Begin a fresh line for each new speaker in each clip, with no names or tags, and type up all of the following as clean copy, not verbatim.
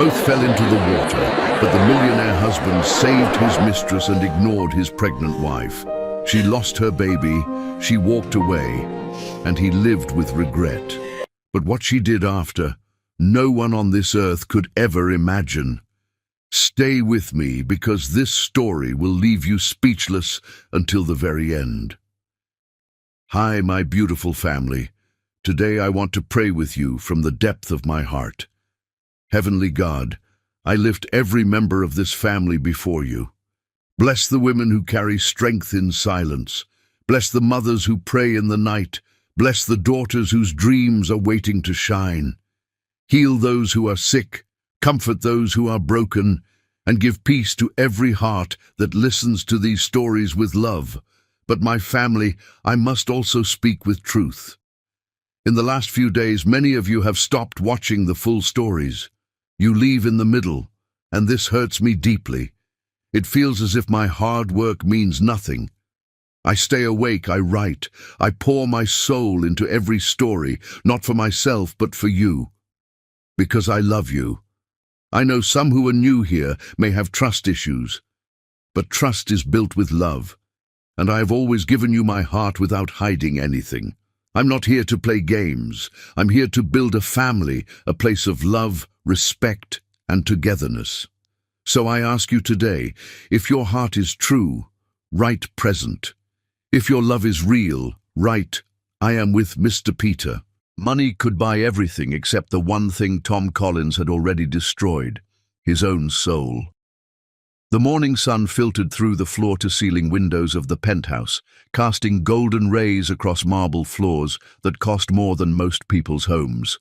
Both fell into the water, but the millionaire husband saved his mistress and ignored his pregnant wife. She lost her baby, she walked away, and he lived with regret. But what she did after, no one on this earth could ever imagine. Stay with me, because this story will leave you speechless until the very end. Hi, my beautiful family. Today I want to pray with you from the depth of my heart. Heavenly God, I lift every member of this family before you. Bless the women who carry strength in silence. Bless the mothers who pray in the night. Bless the daughters whose dreams are waiting to shine. Heal those who are sick, comfort those who are broken, and give peace to every heart that listens to these stories with love. But my family, I must also speak with truth. In the last few days, many of you have stopped watching the full stories. You leave in the middle, and this hurts me deeply. It feels as if my hard work means nothing. I stay awake, I write, I pour my soul into every story, not for myself, but for you. Because I love you. I know some who are new here may have trust issues, but trust is built with love, and I have always given you my heart without hiding anything. I'm not here to play games. I'm here to build a family, a place of love, respect, and togetherness. So I ask you today, if your heart is true, write present. If your love is real, write, I am with Mr. Peter. Money could buy everything except the one thing Tom Collins had already destroyed, his own soul. The morning sun filtered through the floor-to-ceiling windows of the penthouse, casting golden rays across marble floors that cost more than most people's homes.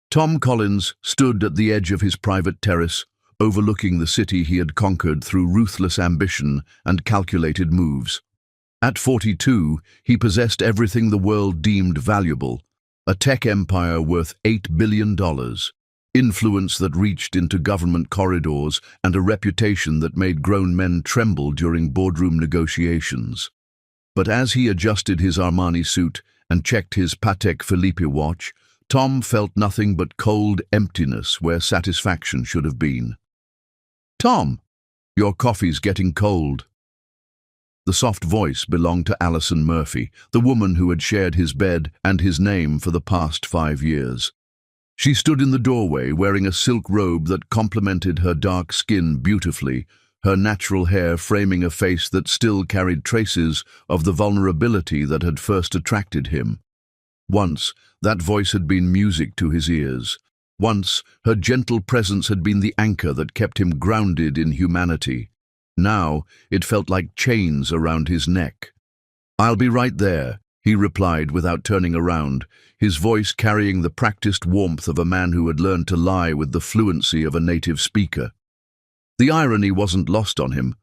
Tom Collins stood at the edge of his private terrace, overlooking the city he had conquered through ruthless ambition and calculated moves. At 42, he possessed everything the world deemed valuable: a tech empire worth $8 billion, influence that reached into government corridors, and a reputation that made grown men tremble during boardroom negotiations. But as he adjusted his Armani suit and checked his Patek Philippe watch, Tom felt nothing but cold emptiness where satisfaction should have been. "Tom, your coffee's getting cold." The soft voice belonged to Alison Murphy, the woman who had shared his bed and his name for the past 5 years. She stood in the doorway wearing a silk robe that complemented her dark skin beautifully, her natural hair framing a face that still carried traces of the vulnerability that had first attracted him. Once, that voice had been music to his ears. Once, her gentle presence had been the anchor that kept him grounded in humanity. Now, it felt like chains around his neck. "I'll be right there," he replied without turning around, his voice carrying the practiced warmth of a man who had learned to lie with the fluency of a native speaker. The irony wasn't lost on him.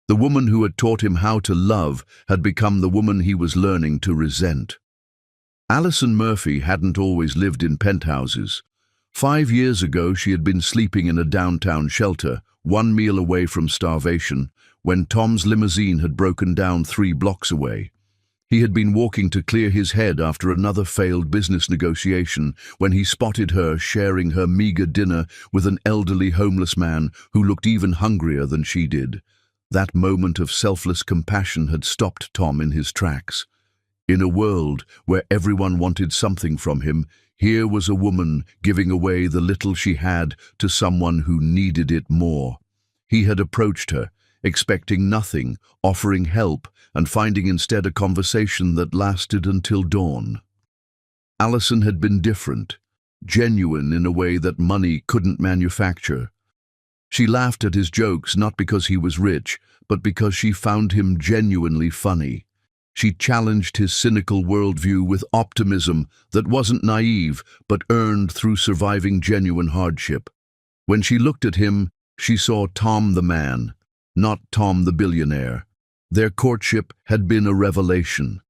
The woman who had taught him how to love had become the woman he was learning to resent. Alison Murphy hadn't always lived in penthouses. 5 years ago, she had been sleeping in a downtown shelter, 1 meal away from starvation, when Tom's limousine had broken down 3 blocks away. He had been walking to clear his head after another failed business negotiation when he spotted her sharing her meager dinner with an elderly homeless man who looked even hungrier than she did. That moment of selfless compassion had stopped Tom in his tracks. In a world where everyone wanted something from him, here was a woman giving away the little she had to someone who needed it more. He had approached her, expecting nothing, offering help, and finding instead a conversation that lasted until dawn. Alison had been different, genuine in a way that money couldn't manufacture. She laughed at his jokes not because he was rich, but because she found him genuinely funny. She challenged his cynical worldview with optimism that wasn't naive, but earned through surviving genuine hardship. When she looked at him, she saw Tom the man, not Tom the billionaire. Their courtship had been a revelation.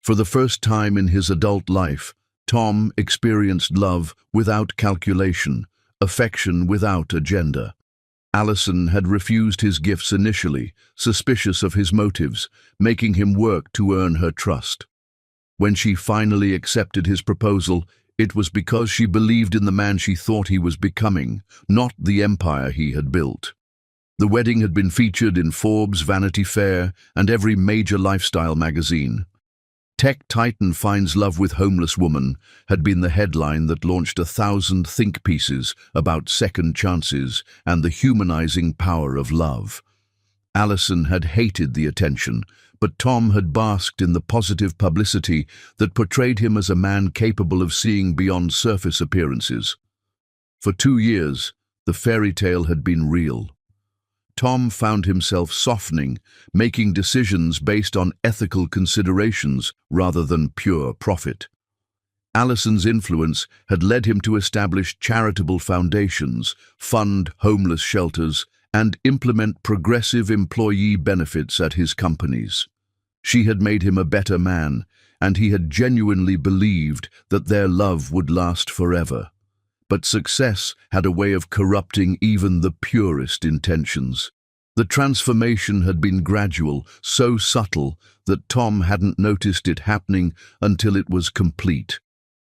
For the first time in his adult life, Tom experienced love without calculation, affection without agenda. Alison had refused his gifts initially, suspicious of his motives, making him work to earn her trust. When she finally accepted his proposal, It was because she believed in the man she thought he was becoming, not the empire he had built. The wedding had been featured in Forbes, Vanity Fair, and every major lifestyle magazine. Tech Titan finds love with homeless woman had been the headline that launched 1,000 think pieces about second chances and the humanizing power of love. Allison had hated the attention, but Tom had basked in the positive publicity that portrayed him as a man capable of seeing beyond surface appearances. For 2 years, the fairy tale had been real. Tom found himself softening, making decisions based on ethical considerations rather than pure profit. Allison's influence had led him to establish charitable foundations, fund homeless shelters, and implement progressive employee benefits at his companies. She had made him a better man, and he had genuinely believed that their love would last forever. But success had a way of corrupting even the purest intentions. The transformation had been gradual, so subtle that Tom hadn't noticed it happening until it was complete.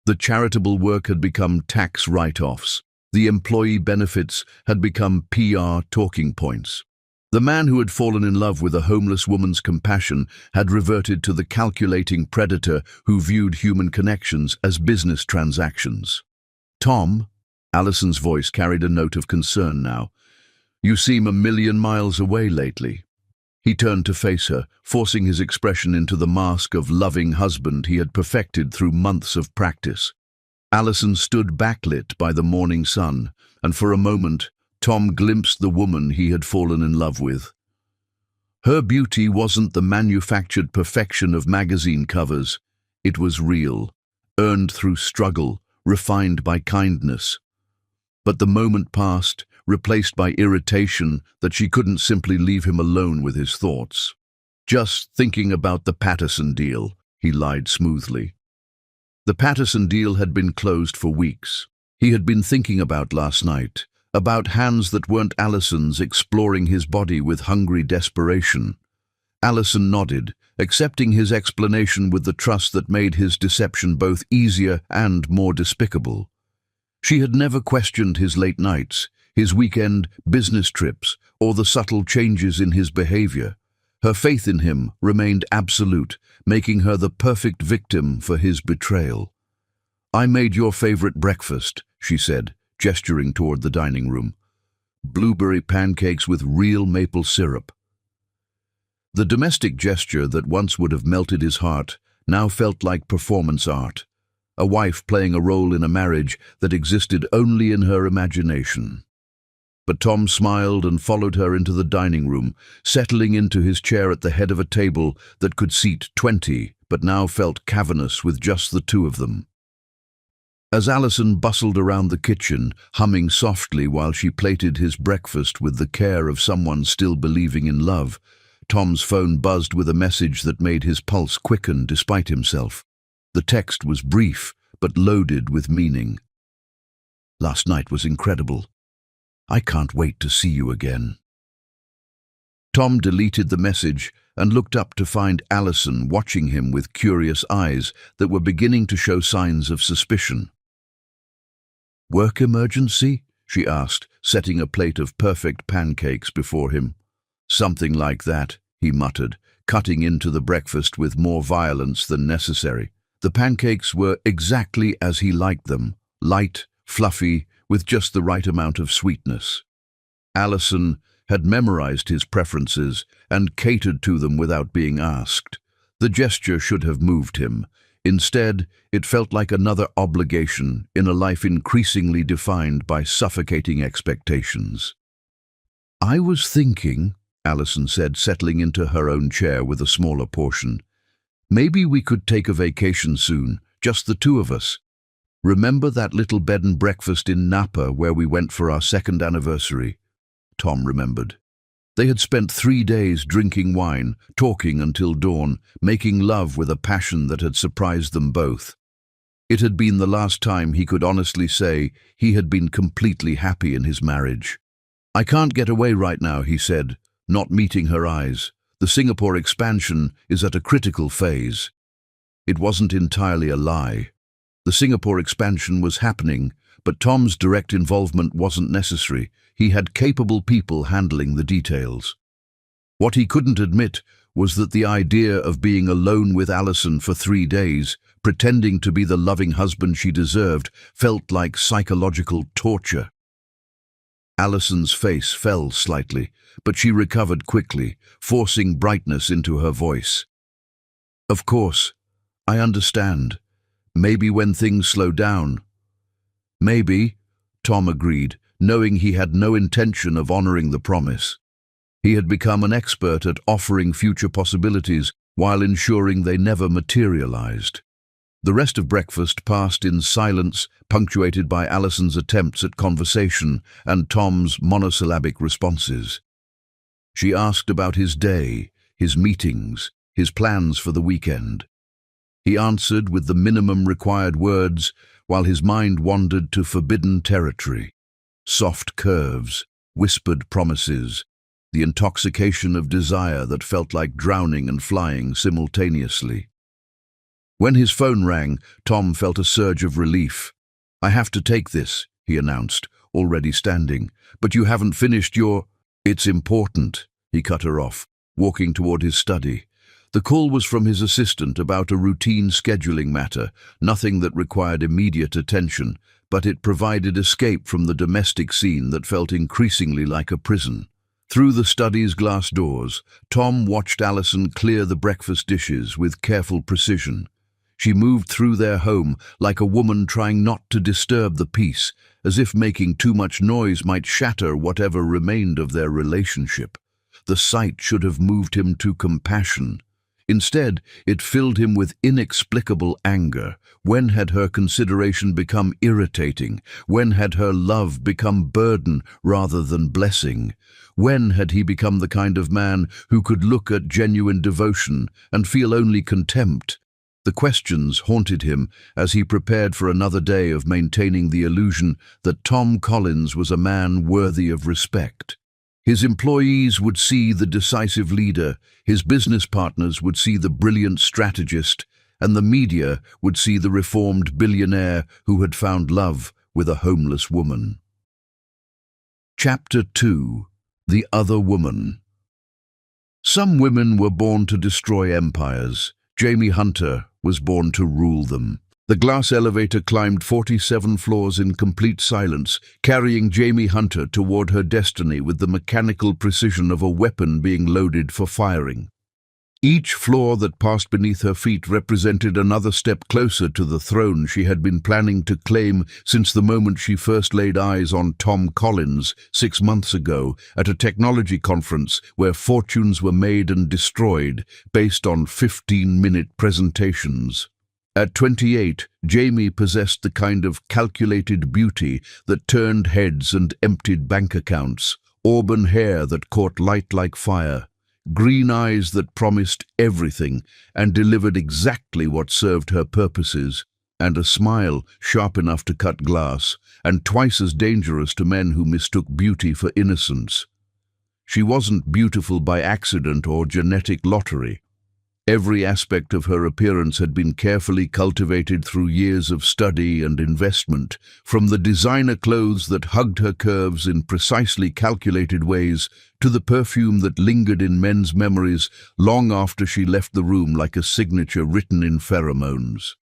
The charitable work had become tax write-offs. The employee benefits had become PR talking points. The man who had fallen in love with a homeless woman's compassion had reverted to the calculating predator who viewed human connections as business transactions. "Tom," Allison's voice carried a note of concern now, "you seem a million miles away lately." He turned to face her, forcing his expression into the mask of loving husband he had perfected through months of practice. Allison stood backlit by the morning sun, and for a moment, Tom glimpsed the woman he had fallen in love with. Her beauty wasn't the manufactured perfection of magazine covers. It was real, earned through struggle, refined by kindness. But the moment passed, replaced by irritation that she couldn't simply leave him alone with his thoughts. "Just thinking about the Patterson deal," he lied smoothly. The Patterson deal had been closed for weeks. He had been thinking about last night, about hands that weren't Allison's exploring his body with hungry desperation. Allison nodded, accepting his explanation with the trust that made his deception both easier and more despicable. She had never questioned his late nights, his weekend business trips, or the subtle changes in his behavior. Her faith in him remained absolute, making her the perfect victim for his betrayal. "I made your favorite breakfast," she said, gesturing toward the dining room. "Blueberry pancakes with real maple syrup." The domestic gesture that once would have melted his heart now felt like performance art, a wife playing a role in a marriage that existed only in her imagination. But Tom smiled and followed her into the dining room, settling into his chair at the head of a table that could seat 20, but now felt cavernous with just the two of them. As Allison bustled around the kitchen, humming softly while she plated his breakfast with the care of someone still believing in love, Tom's phone buzzed with a message that made his pulse quicken despite himself. The text was brief, but loaded with meaning. "Last night was incredible. I can't wait to see you again." Tom deleted the message and looked up to find Allison watching him with curious eyes that were beginning to show signs of suspicion. "Work emergency?" she asked, setting a plate of perfect pancakes before him. "Something like that," he muttered, cutting into the breakfast with more violence than necessary. The pancakes were exactly as he liked them, light, fluffy, with just the right amount of sweetness. Allison had memorized his preferences and catered to them without being asked. The gesture should have moved him. Instead, it felt like another obligation in a life increasingly defined by suffocating expectations. "I was thinking," Allison said, settling into her own chair with a smaller portion, "maybe we could take a vacation soon, just the two of us. Remember that little bed and breakfast in Napa where we went for our second anniversary?" Tom remembered. They had spent 3 days drinking wine, talking until dawn, making love with a passion that had surprised them both. It had been the last time he could honestly say he had been completely happy in his marriage. "I can't get away right now," he said, not meeting her eyes. "The Singapore expansion is at a critical phase." It wasn't entirely a lie. The Singapore expansion was happening, but Tom's direct involvement wasn't necessary. He had capable people handling the details. What he couldn't admit was that the idea of being alone with Alison for 3 days, pretending to be the loving husband she deserved, felt like psychological torture. Alison's face fell slightly, but she recovered quickly, forcing brightness into her voice. "Of course, I understand. Maybe when things slow down." "Maybe," Tom agreed, knowing he had no intention of honoring the promise. He had become an expert at offering future possibilities while ensuring they never materialized. The rest of breakfast passed in silence, punctuated by Alison's attempts at conversation and Tom's monosyllabic responses. She asked about his day, his meetings, his plans for the weekend. He answered with the minimum required words, while his mind wandered to forbidden territory. Soft curves, whispered promises, the intoxication of desire that felt like drowning and flying simultaneously. When his phone rang, Tom felt a surge of relief. "I have to take this," he announced, already standing. "But you haven't finished your—" "It's important," he cut her off, walking toward his study. The call was from his assistant about a routine scheduling matter, nothing that required immediate attention, but it provided escape from the domestic scene that felt increasingly like a prison. Through the study's glass doors, Tom watched Alison clear the breakfast dishes with careful precision. She moved through their home like a woman trying not to disturb the peace, as if making too much noise might shatter whatever remained of their relationship. The sight should have moved him to compassion. Instead, it filled him with inexplicable anger. When had her consideration become irritating? When had her love become burden rather than blessing? When had he become the kind of man who could look at genuine devotion and feel only contempt? The questions haunted him as he prepared for another day of maintaining the illusion that Tom Collins was a man worthy of respect. His employees would see the decisive leader, his business partners would see the brilliant strategist, and the media would see the reformed billionaire who had found love with a homeless woman. Chapter 2. The Other Woman. Some women were born to destroy empires. Jamie Hunter was born to rule them. The glass elevator climbed 47 floors in complete silence, carrying Jamie Hunter toward her destiny with the mechanical precision of a weapon being loaded for firing. Each floor that passed beneath her feet represented another step closer to the throne she had been planning to claim since the moment she first laid eyes on Tom Collins 6 months ago at a technology conference where fortunes were made and destroyed based on 15-minute presentations. At 28, Jamie possessed the kind of calculated beauty that turned heads and emptied bank accounts, auburn hair that caught light like fire, green eyes that promised everything and delivered exactly what served her purposes, and a smile sharp enough to cut glass, and twice as dangerous to men who mistook beauty for innocence. She wasn't beautiful by accident or genetic lottery. Every aspect of her appearance had been carefully cultivated through years of study and investment, from the designer clothes that hugged her curves in precisely calculated ways to the perfume that lingered in men's memories long after she left the room like a signature written in pheromones.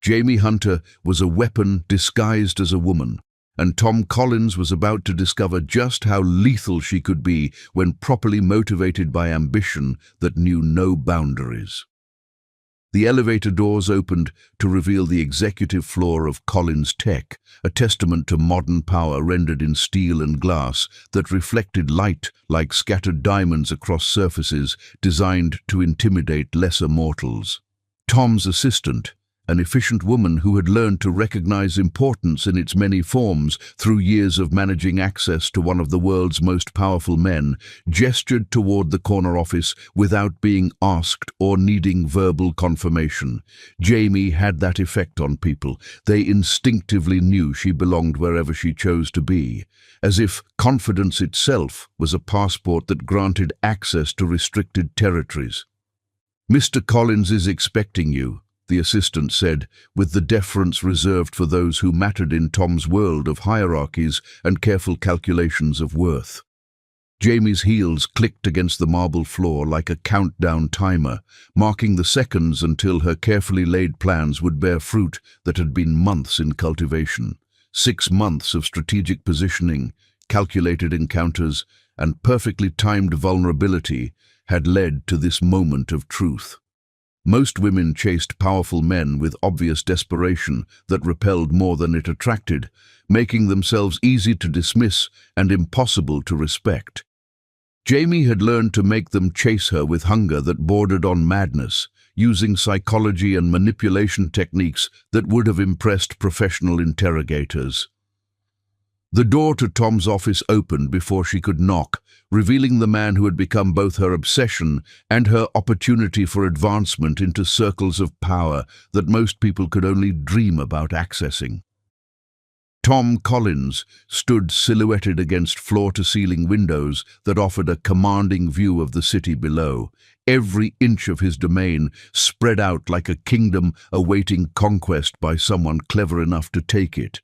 Jamie Hunter was a weapon disguised as a woman, and Tom Collins was about to discover just how lethal she could be when properly motivated by ambition that knew no boundaries. The elevator doors opened to reveal the executive floor of Collins Tech, a testament to modern power rendered in steel and glass that reflected light like scattered diamonds across surfaces designed to intimidate lesser mortals. Tom's assistant, an efficient woman who had learned to recognize importance in its many forms through years of managing access to one of the world's most powerful men, gestured toward the corner office without being asked or needing verbal confirmation. Jamie had that effect on people. They instinctively knew she belonged wherever she chose to be, as if confidence itself was a passport that granted access to restricted territories. "Mr. Collins is expecting you," the assistant said, with the deference reserved for those who mattered in Tom's world of hierarchies and careful calculations of worth. Jamie's heels clicked against the marble floor like a countdown timer, marking the seconds until her carefully laid plans would bear fruit that had been months in cultivation. 6 months of strategic positioning, calculated encounters, and perfectly timed vulnerability had led to this moment of truth. Most women chased powerful men with obvious desperation that repelled more than it attracted, making themselves easy to dismiss and impossible to respect. Jamie had learned to make them chase her with hunger that bordered on madness, using psychology and manipulation techniques that would have impressed professional interrogators. The door to Tom's office opened before she could knock, revealing the man who had become both her obsession and her opportunity for advancement into circles of power that most people could only dream about accessing. Tom Collins stood silhouetted against floor-to-ceiling windows that offered a commanding view of the city below, every inch of his domain spread out like a kingdom awaiting conquest by someone clever enough to take it.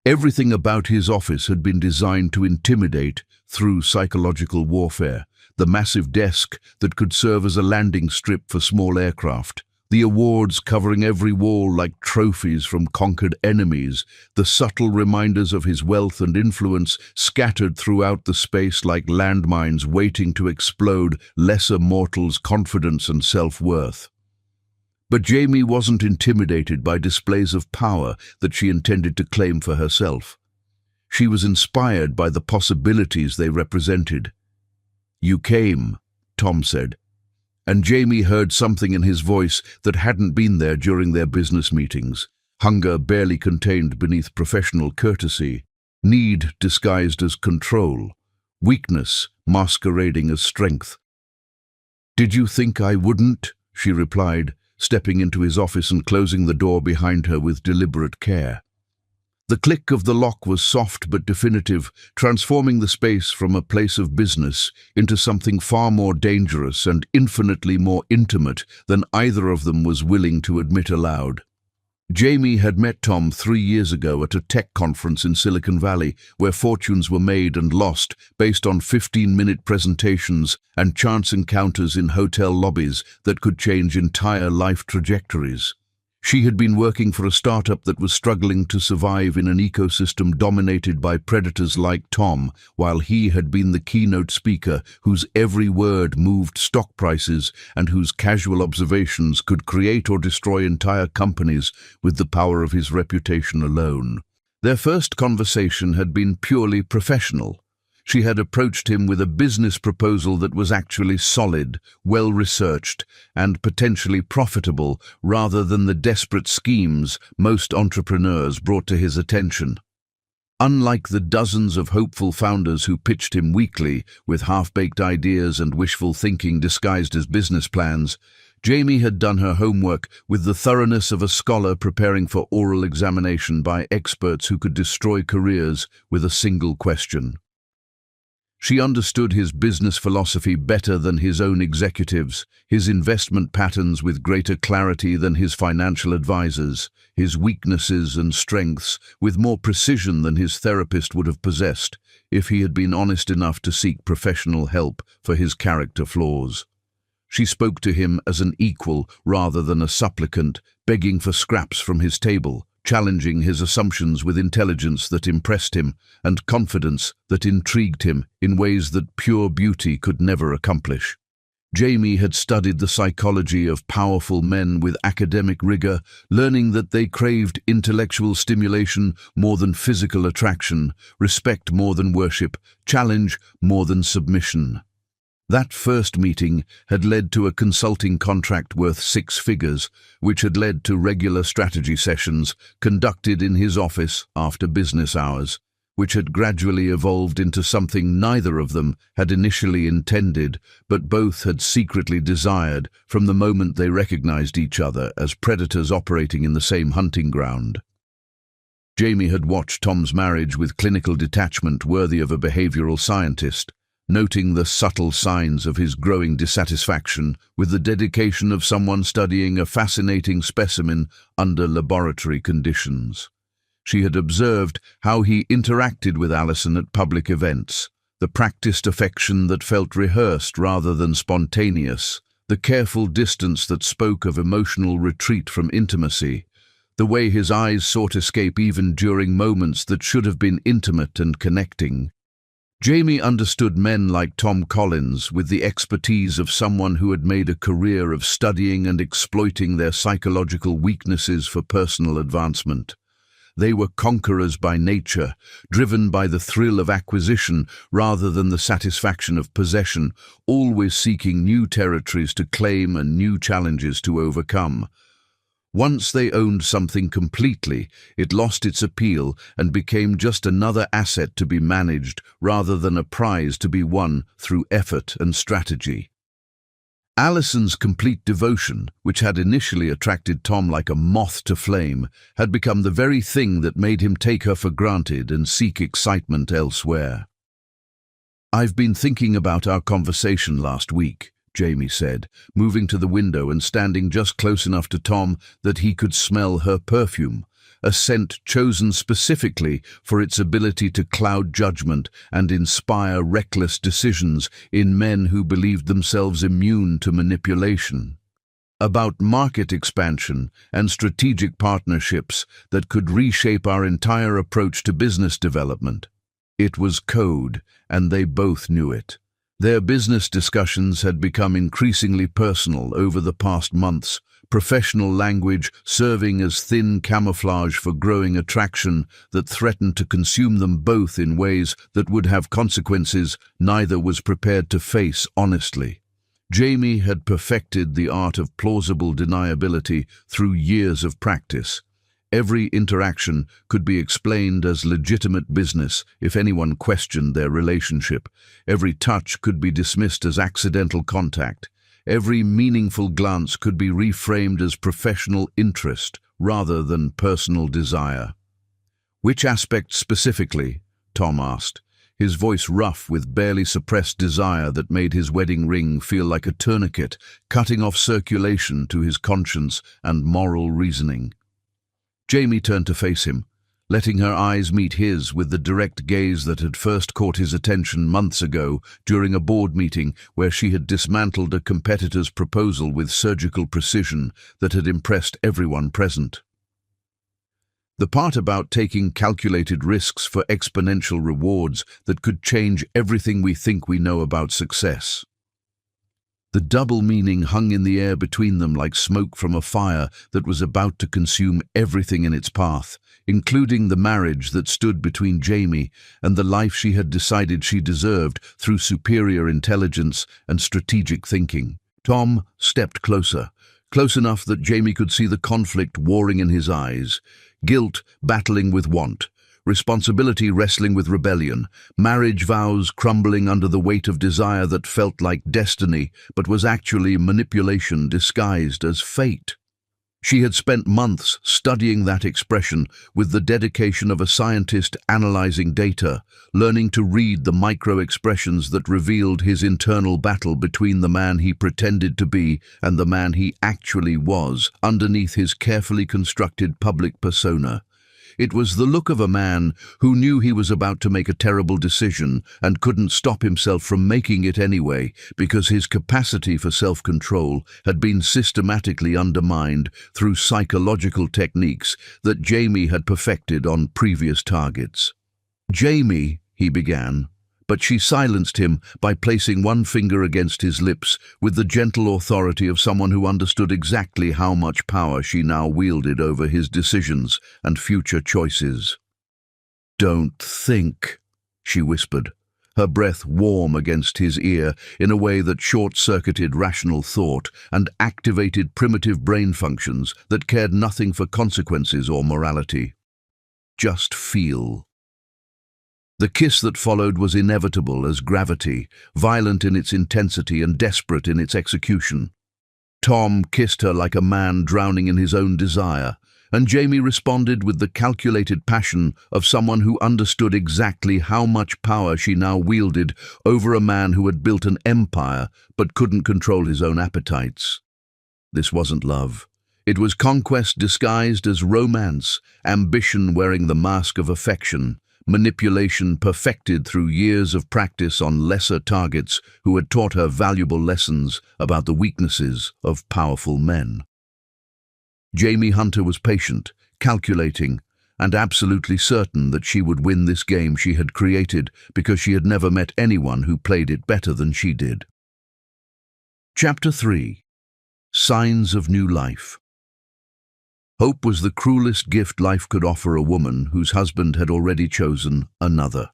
Everything about his office had been designed to intimidate through psychological warfare. The massive desk that could serve as a landing strip for small aircraft, the awards covering every wall like trophies from conquered enemies, the subtle reminders of his wealth and influence scattered throughout the space like landmines waiting to explode lesser mortals' confidence and self-worth. But Jamie wasn't intimidated by displays of power that she intended to claim for herself. She was inspired by the possibilities they represented. "You came," Tom said, and Jamie heard something in his voice that hadn't been there during their business meetings. Hunger barely contained beneath professional courtesy, need disguised as control, weakness masquerading as strength. "Did you think I wouldn't?" she replied, stepping into his office and closing the door behind her with deliberate care. The click of the lock was soft but definitive, transforming the space from a place of business into something far more dangerous and infinitely more intimate than either of them was willing to admit aloud. Jamie had met Tom 3 years ago at a tech conference in Silicon Valley, where fortunes were made and lost based on 15-minute presentations and chance encounters in hotel lobbies that could change entire life trajectories. She had been working for a startup that was struggling to survive in an ecosystem dominated by predators like Tom, while he had been the keynote speaker whose every word moved stock prices and whose casual observations could create or destroy entire companies with the power of his reputation alone. Their first conversation had been purely professional. She had approached him with a business proposal that was actually solid, well-researched, and potentially profitable, rather than the desperate schemes most entrepreneurs brought to his attention. Unlike the dozens of hopeful founders who pitched him weekly with half-baked ideas and wishful thinking disguised as business plans, Jamie had done her homework with the thoroughness of a scholar preparing for oral examination by experts who could destroy careers with a single question. She understood his business philosophy better than his own executives, his investment patterns with greater clarity than his financial advisors, his weaknesses and strengths with more precision than his therapist would have possessed if he had been honest enough to seek professional help for his character flaws. She spoke to him as an equal rather than a supplicant, begging for scraps from his table, challenging his assumptions with intelligence that impressed him and confidence that intrigued him in ways that pure beauty could never accomplish. Jamie had studied the psychology of powerful men with academic rigor, learning that they craved intellectual stimulation more than physical attraction, respect more than worship, challenge more than submission. That first meeting had led to a consulting contract worth 6 figures, which had led to regular strategy sessions conducted in his office after business hours, which had gradually evolved into something neither of them had initially intended, but both had secretly desired from the moment they recognized each other as predators operating in the same hunting ground. Jamie had watched Tom's marriage with clinical detachment worthy of a behavioral scientist, noting the subtle signs of his growing dissatisfaction with the dedication of someone studying a fascinating specimen under laboratory conditions. She had observed how he interacted with Alison at public events, the practiced affection that felt rehearsed rather than spontaneous, the careful distance that spoke of emotional retreat from intimacy, the way his eyes sought escape even during moments that should have been intimate and connecting. Jamie understood men like Tom Collins with the expertise of someone who had made a career of studying and exploiting their psychological weaknesses for personal advancement. They were conquerors by nature, driven by the thrill of acquisition rather than the satisfaction of possession, always seeking new territories to claim and new challenges to overcome. Once they owned something completely, it lost its appeal and became just another asset to be managed rather than a prize to be won through effort and strategy. Alison's complete devotion, which had initially attracted Tom like a moth to flame, had become the very thing that made him take her for granted and seek excitement elsewhere. "I've been thinking about our conversation last week," Jamie said, moving to the window and standing just close enough to Tom that he could smell her perfume, a scent chosen specifically for its ability to cloud judgment and inspire reckless decisions in men who believed themselves immune to manipulation. About market expansion and strategic partnerships that could reshape our entire approach to business development. It was code, and they both knew it. Their business discussions had become increasingly personal over the past months, professional language serving as thin camouflage for growing attraction that threatened to consume them both in ways that would have consequences neither was prepared to face honestly. Jamie had perfected the art of plausible deniability through years of practice. Every interaction could be explained as legitimate business if anyone questioned their relationship. Every touch could be dismissed as accidental contact. Every meaningful glance could be reframed as professional interest rather than personal desire. "Which aspect specifically?" Tom asked, his voice rough with barely suppressed desire that made his wedding ring feel like a tourniquet, cutting off circulation to his conscience and moral reasoning. Jamie turned to face him, letting her eyes meet his with the direct gaze that had first caught his attention months ago during a board meeting where she had dismantled a competitor's proposal with surgical precision that had impressed everyone present. The part about taking calculated risks for exponential rewards that could change everything we think we know about success. The double meaning hung in the air between them like smoke from a fire that was about to consume everything in its path, including the marriage that stood between Jamie and the life she had decided she deserved through superior intelligence and strategic thinking. Tom stepped closer, close enough that Jamie could see the conflict warring in his eyes, guilt battling with want, responsibility wrestling with rebellion, marriage vows crumbling under the weight of desire that felt like destiny but was actually manipulation disguised as fate. She had spent months studying that expression with the dedication of a scientist analyzing data, learning to read the micro-expressions that revealed his internal battle between the man he pretended to be and the man he actually was underneath his carefully constructed public persona. It was the look of a man who knew he was about to make a terrible decision and couldn't stop himself from making it anyway because his capacity for self-control had been systematically undermined through psychological techniques that Jamie had perfected on previous targets. "Jamie," he began, but she silenced him by placing one finger against his lips with the gentle authority of someone who understood exactly how much power she now wielded over his decisions and future choices. "Don't think," she whispered, her breath warm against his ear in a way that short-circuited rational thought and activated primitive brain functions that cared nothing for consequences or morality. "Just feel." The kiss that followed was inevitable as gravity, violent in its intensity and desperate in its execution. Tom kissed her like a man drowning in his own desire, and Jamie responded with the calculated passion of someone who understood exactly how much power she now wielded over a man who had built an empire but couldn't control his own appetites. This wasn't love. It was conquest disguised as romance, ambition wearing the mask of affection, manipulation perfected through years of practice on lesser targets who had taught her valuable lessons about the weaknesses of powerful men. Jamie Hunter was patient, calculating, and absolutely certain that she would win this game she had created because she had never met anyone who played it better than she did. Chapter 3. Signs of New Life. Hope was the cruelest gift life could offer a woman whose husband had already chosen another.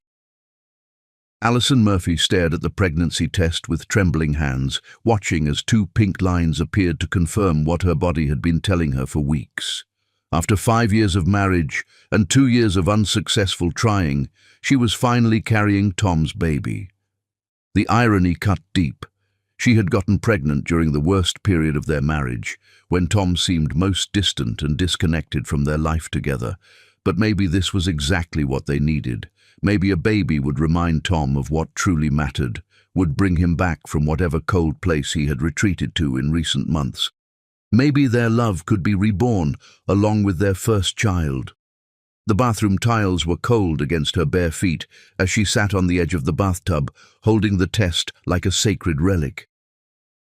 Alison Murphy stared at the pregnancy test with trembling hands, watching as 2 pink lines appeared to confirm what her body had been telling her for weeks. After 5 years of marriage and 2 years of unsuccessful trying, she was finally carrying Tom's baby. The irony cut deep. She had gotten pregnant during the worst period of their marriage, when Tom seemed most distant and disconnected from their life together. But maybe this was exactly what they needed. Maybe a baby would remind Tom of what truly mattered, would bring him back from whatever cold place he had retreated to in recent months. Maybe their love could be reborn, along with their first child. The bathroom tiles were cold against her bare feet as she sat on the edge of the bathtub, holding the test like a sacred relic.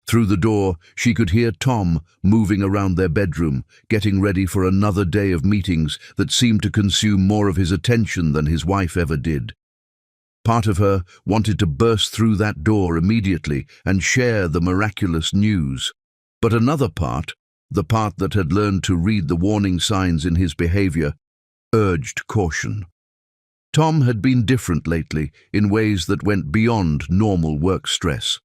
Through the door, she could hear Tom moving around their bedroom, getting ready for another day of meetings that seemed to consume more of his attention than his wife ever did. Part of her wanted to burst through that door immediately and share the miraculous news. But another part, the part that had learned to read the warning signs in his behavior, urged caution. Tom had been different lately in ways that went beyond normal work stress.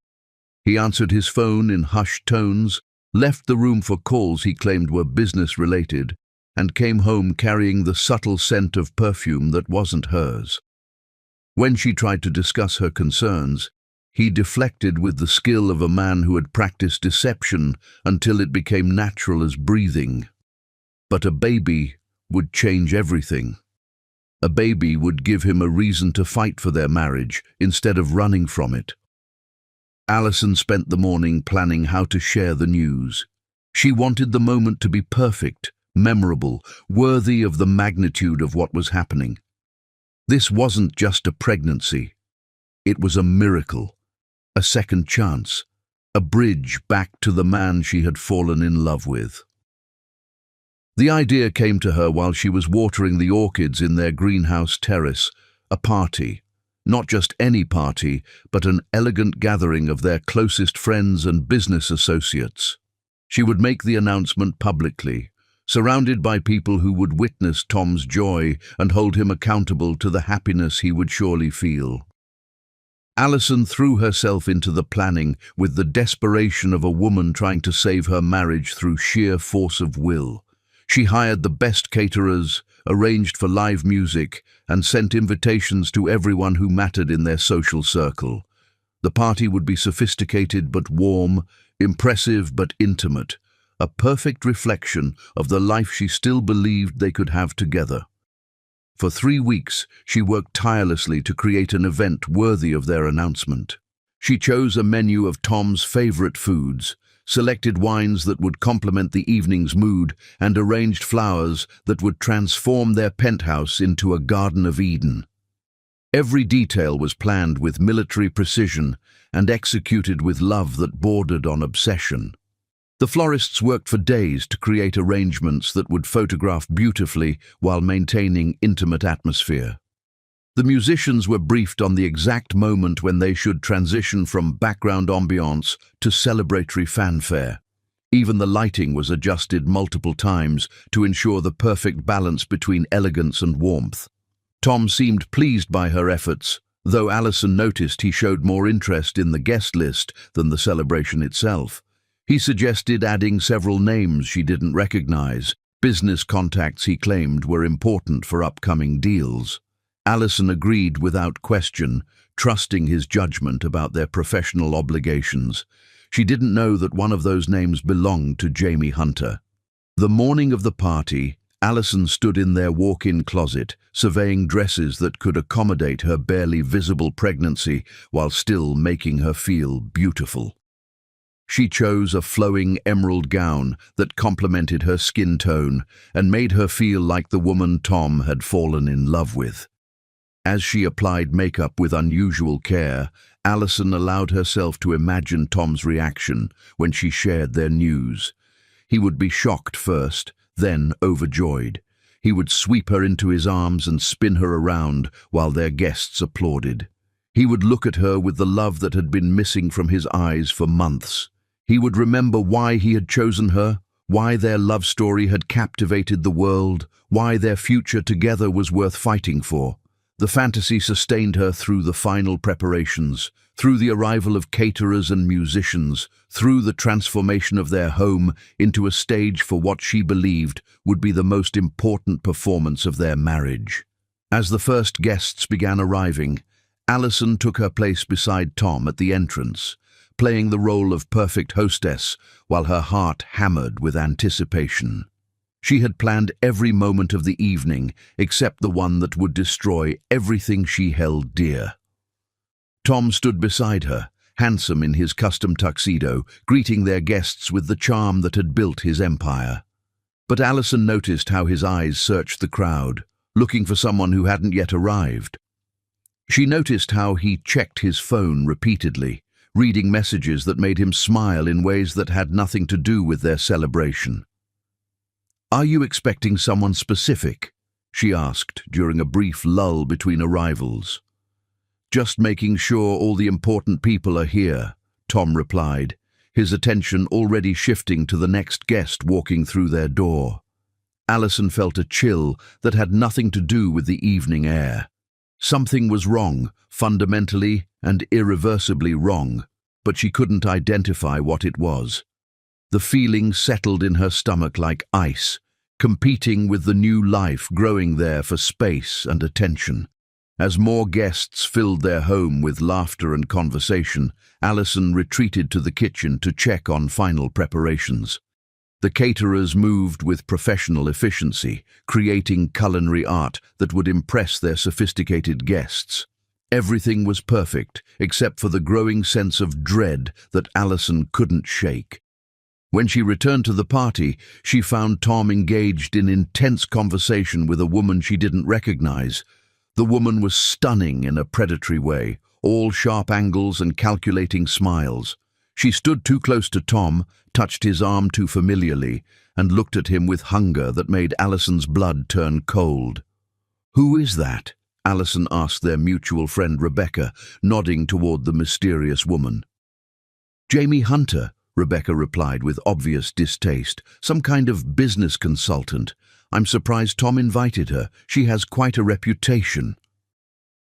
He answered his phone in hushed tones, left the room for calls he claimed were business-related, and came home carrying the subtle scent of perfume that wasn't hers. When she tried to discuss her concerns, he deflected with the skill of a man who had practiced deception until it became natural as breathing. But a baby would change everything. A baby would give him a reason to fight for their marriage instead of running from it. Alison spent the morning planning how to share the news. She wanted the moment to be perfect, memorable, worthy of the magnitude of what was happening. This wasn't just a pregnancy. It was a miracle, a second chance, a bridge back to the man she had fallen in love with. The idea came to her while she was watering the orchids in their greenhouse terrace, a party. Not just any party, but an elegant gathering of their closest friends and business associates. She would make the announcement publicly, surrounded by people who would witness Tom's joy and hold him accountable to the happiness he would surely feel. Alison threw herself into the planning with the desperation of a woman trying to save her marriage through sheer force of will. She hired the best caterers, arranged for live music, and sent invitations to everyone who mattered in their social circle. The party would be sophisticated but warm, impressive but intimate, a perfect reflection of the life she still believed they could have together. For 3 weeks, she worked tirelessly to create an event worthy of their announcement. She chose a menu of Tom's favorite foods, selected wines that would complement the evening's mood, and arranged flowers that would transform their penthouse into a Garden of Eden. Every detail was planned with military precision and executed with love that bordered on obsession. The florists worked for days to create arrangements that would photograph beautifully while maintaining intimate atmosphere. The musicians were briefed on the exact moment when they should transition from background ambiance to celebratory fanfare. Even the lighting was adjusted multiple times to ensure the perfect balance between elegance and warmth. Tom seemed pleased by her efforts, though Alison noticed he showed more interest in the guest list than the celebration itself. He suggested adding several names she didn't recognize, business contacts he claimed were important for upcoming deals. Alison agreed without question, trusting his judgment about their professional obligations. She didn't know that one of those names belonged to Jamie Hunter. The morning of the party, Alison stood in their walk-in closet, surveying dresses that could accommodate her barely visible pregnancy while still making her feel beautiful. She chose a flowing emerald gown that complemented her skin tone and made her feel like the woman Tom had fallen in love with. As she applied makeup with unusual care, Alison allowed herself to imagine Tom's reaction when she shared their news. He would be shocked first, then overjoyed. He would sweep her into his arms and spin her around while their guests applauded. He would look at her with the love that had been missing from his eyes for months. He would remember why he had chosen her, why their love story had captivated the world, why their future together was worth fighting for. The fantasy sustained her through the final preparations, through the arrival of caterers and musicians, through the transformation of their home into a stage for what she believed would be the most important performance of their marriage. As the first guests began arriving, Alison took her place beside Tom at the entrance, playing the role of perfect hostess while her heart hammered with anticipation. She had planned every moment of the evening except the one that would destroy everything she held dear. Tom stood beside her, handsome in his custom tuxedo, greeting their guests with the charm that had built his empire. But Alison noticed how his eyes searched the crowd, looking for someone who hadn't yet arrived. She noticed how he checked his phone repeatedly, reading messages that made him smile in ways that had nothing to do with their celebration. "Are you expecting someone specific?" she asked during a brief lull between arrivals. "Just making sure all the important people are here," Tom replied, his attention already shifting to the next guest walking through their door. Alison felt a chill that had nothing to do with the evening air. Something was wrong, fundamentally and irreversibly wrong, but she couldn't identify what it was. The feeling settled in her stomach like ice, competing with the new life growing there for space and attention. As more guests filled their home with laughter and conversation, Alison retreated to the kitchen to check on final preparations. The caterers moved with professional efficiency, creating culinary art that would impress their sophisticated guests. Everything was perfect, except for the growing sense of dread that Alison couldn't shake. When she returned to the party, she found Tom engaged in intense conversation with a woman she didn't recognize. The woman was stunning in a predatory way, all sharp angles and calculating smiles. She stood too close to Tom, touched his arm too familiarly, and looked at him with hunger that made Alison's blood turn cold. "Who is that?" Alison asked their mutual friend Rebecca, nodding toward the mysterious woman. "Jamie Hunter," Rebecca replied with obvious distaste. "Some kind of business consultant. I'm surprised Tom invited her. She has quite a reputation."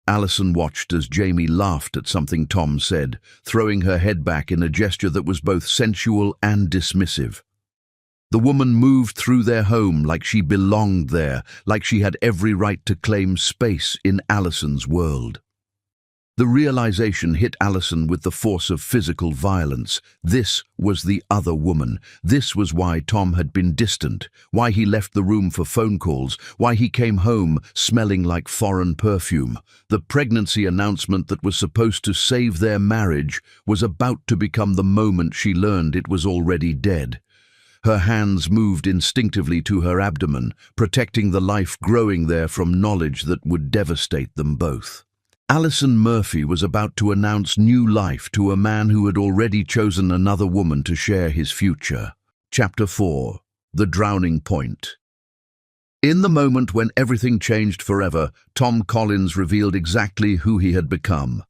Alison watched as Jamie laughed at something Tom said, throwing her head back in a gesture that was both sensual and dismissive. The woman moved through their home like she belonged there, like she had every right to claim space in Alison's world. The realization hit Alison with the force of physical violence. This was the other woman. This was why Tom had been distant, why he left the room for phone calls, why he came home smelling like foreign perfume. The pregnancy announcement that was supposed to save their marriage was about to become the moment she learned it was already dead. Her hands moved instinctively to her abdomen, protecting the life growing there from knowledge that would devastate them both. Alison Murphy was about to announce new life to a man who had already chosen another woman to share his future. Chapter 4. The Drowning Point. In the moment when everything changed forever, Tom Collins revealed exactly who he had become.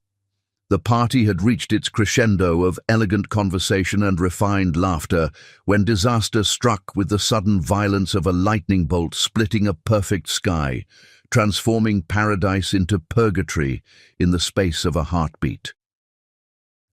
The party had reached its crescendo of elegant conversation and refined laughter when disaster struck with the sudden violence of a lightning bolt splitting a perfect sky, transforming paradise into purgatory in the space of a heartbeat.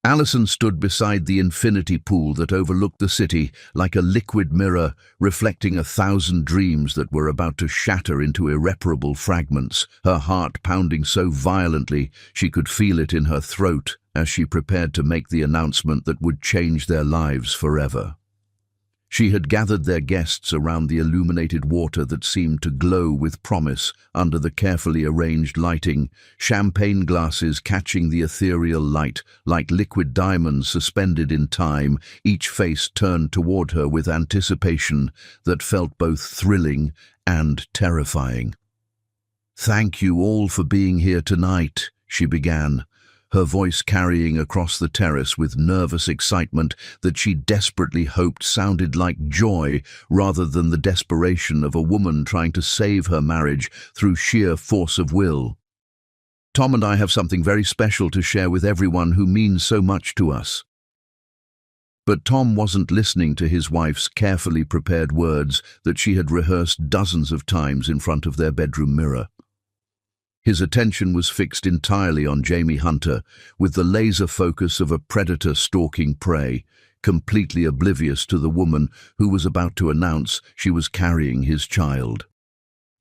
Alison stood beside the infinity pool that overlooked the city like a liquid mirror, reflecting 1,000 dreams that were about to shatter into irreparable fragments, her heart pounding so violently she could feel it in her throat as she prepared to make the announcement that would change their lives forever. She had gathered their guests around the illuminated water that seemed to glow with promise under the carefully arranged lighting, champagne glasses catching the ethereal light like liquid diamonds suspended in time, each face turned toward her with anticipation that felt both thrilling and terrifying. "Thank you all for being here tonight," she began, her voice carrying across the terrace with nervous excitement that she desperately hoped sounded like joy rather than the desperation of a woman trying to save her marriage through sheer force of will. "Tom and I have something very special to share with everyone who means so much to us." But Tom wasn't listening to his wife's carefully prepared words that she had rehearsed dozens of times in front of their bedroom mirror. His attention was fixed entirely on Jamie Hunter, with the laser focus of a predator stalking prey, completely oblivious to the woman who was about to announce she was carrying his child.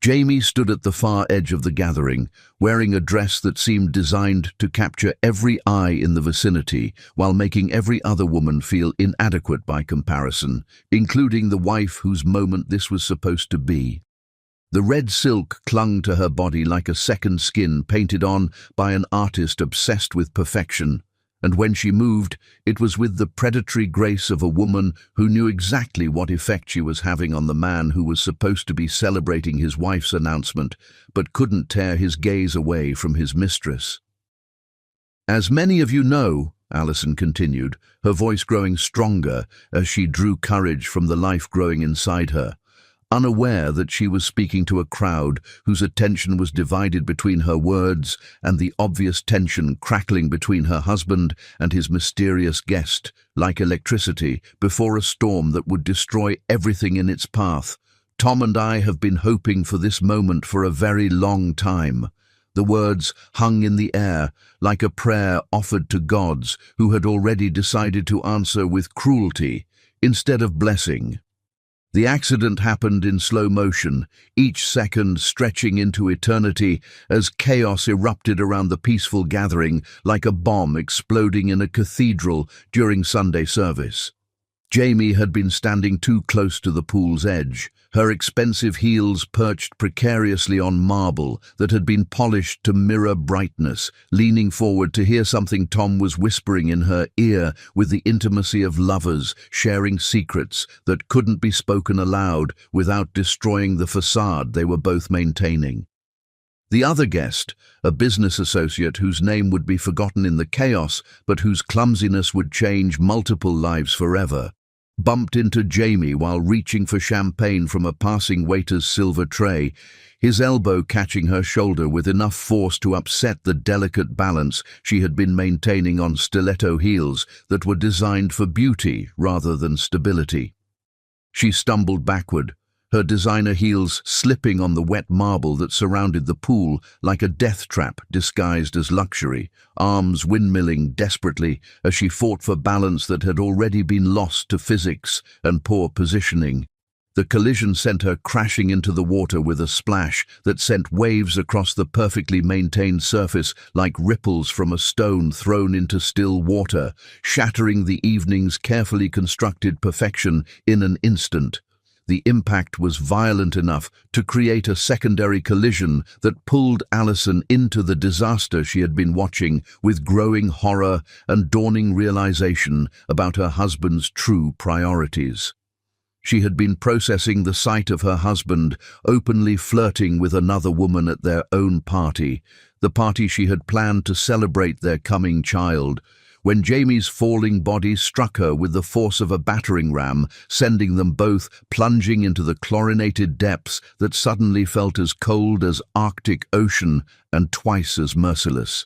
Jamie stood at the far edge of the gathering, wearing a dress that seemed designed to capture every eye in the vicinity, while making every other woman feel inadequate by comparison, including the wife whose moment this was supposed to be. The red silk clung to her body like a second skin painted on by an artist obsessed with perfection, and when she moved, it was with the predatory grace of a woman who knew exactly what effect she was having on the man who was supposed to be celebrating his wife's announcement, but couldn't tear his gaze away from his mistress. "As many of you know," Alison continued, her voice growing stronger as she drew courage from the life growing inside her, unaware that she was speaking to a crowd whose attention was divided between her words and the obvious tension crackling between her husband and his mysterious guest, like electricity before a storm that would destroy everything in its path. "Tom and I have been hoping for this moment for a very long time." The words hung in the air, like a prayer offered to gods who had already decided to answer with cruelty instead of blessing. The accident happened in slow motion, each second stretching into eternity as chaos erupted around the peaceful gathering like a bomb exploding in a cathedral during Sunday service. Jamie had been standing too close to the pool's edge, her expensive heels perched precariously on marble that had been polished to mirror brightness, leaning forward to hear something Tom was whispering in her ear with the intimacy of lovers sharing secrets that couldn't be spoken aloud without destroying the facade they were both maintaining. The other guest, a business associate whose name would be forgotten in the chaos but whose clumsiness would change multiple lives forever, bumped into Jamie while reaching for champagne from a passing waiter's silver tray, his elbow catching her shoulder with enough force to upset the delicate balance she had been maintaining on stiletto heels that were designed for beauty rather than stability. She stumbled backward, her designer heels slipping on the wet marble that surrounded the pool like a death trap disguised as luxury, arms windmilling desperately as she fought for balance that had already been lost to physics and poor positioning. The collision sent her crashing into the water with a splash that sent waves across the perfectly maintained surface like ripples from a stone thrown into still water, shattering the evening's carefully constructed perfection in an instant. The impact was violent enough to create a secondary collision that pulled Alison into the disaster she had been watching with growing horror and dawning realization about her husband's true priorities. She had been processing the sight of her husband openly flirting with another woman at their own party, the party she had planned to celebrate their coming child, when Jamie's falling body struck her with the force of a battering ram, sending them both plunging into the chlorinated depths that suddenly felt as cold as Arctic Ocean and twice as merciless.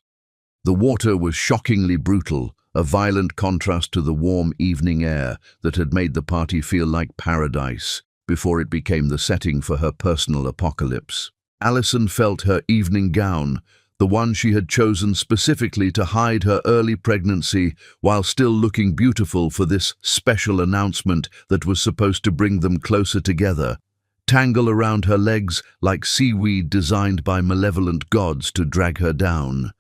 The water was shockingly brutal, a violent contrast to the warm evening air that had made the party feel like paradise before it became the setting for her personal apocalypse. Alison felt her evening gown, the one she had chosen specifically to hide her early pregnancy while still looking beautiful for this special announcement that was supposed to bring them closer together, tangle around her legs like seaweed designed by malevolent gods to drag her down.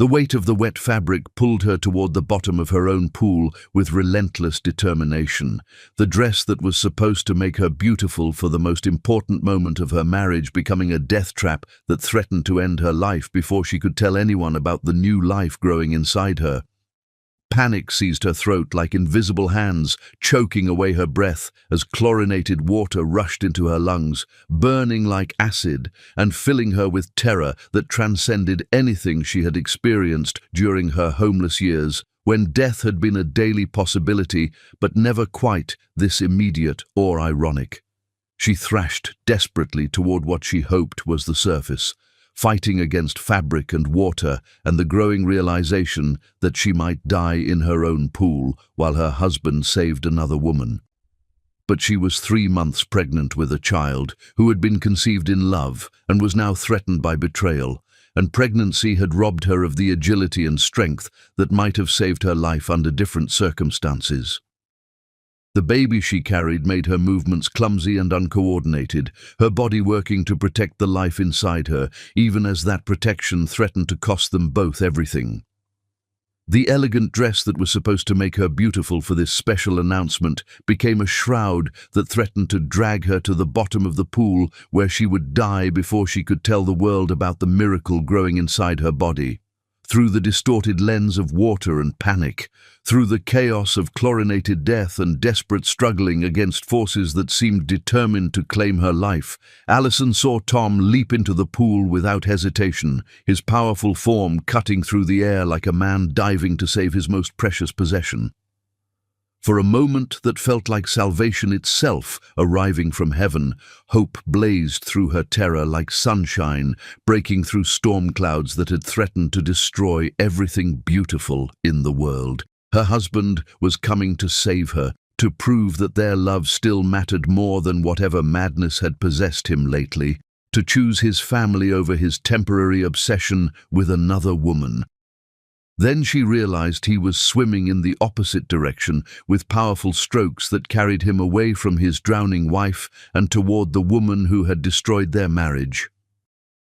The weight of the wet fabric pulled her toward the bottom of her own pool with relentless determination. The dress that was supposed to make her beautiful for the most important moment of her marriage becoming a death trap that threatened to end her life before she could tell anyone about the new life growing inside her. Panic seized her throat like invisible hands, choking away her breath as chlorinated water rushed into her lungs, burning like acid and filling her with terror that transcended anything she had experienced during her homeless years, when death had been a daily possibility, but never quite this immediate or ironic. She thrashed desperately toward what she hoped was the surface, fighting against fabric and water and the growing realization that she might die in her own pool while her husband saved another woman. But she was 3 months pregnant with a child who had been conceived in love and was now threatened by betrayal, and pregnancy had robbed her of the agility and strength that might have saved her life under different circumstances. The baby she carried made her movements clumsy and uncoordinated, her body working to protect the life inside her, even as that protection threatened to cost them both everything. The elegant dress that was supposed to make her beautiful for this special announcement became a shroud that threatened to drag her to the bottom of the pool where she would die before she could tell the world about the miracle growing inside her body. Through the distorted lens of water and panic, through the chaos of chlorinated death and desperate struggling against forces that seemed determined to claim her life, Allison saw Tom leap into the pool without hesitation, his powerful form cutting through the air like a man diving to save his most precious possession. For a moment that felt like salvation itself arriving from heaven, hope blazed through her terror like sunshine, breaking through storm clouds that had threatened to destroy everything beautiful in the world. Her husband was coming to save her, to prove that their love still mattered more than whatever madness had possessed him lately, to choose his family over his temporary obsession with another woman. Then she realized he was swimming in the opposite direction, with powerful strokes that carried him away from his drowning wife and toward the woman who had destroyed their marriage.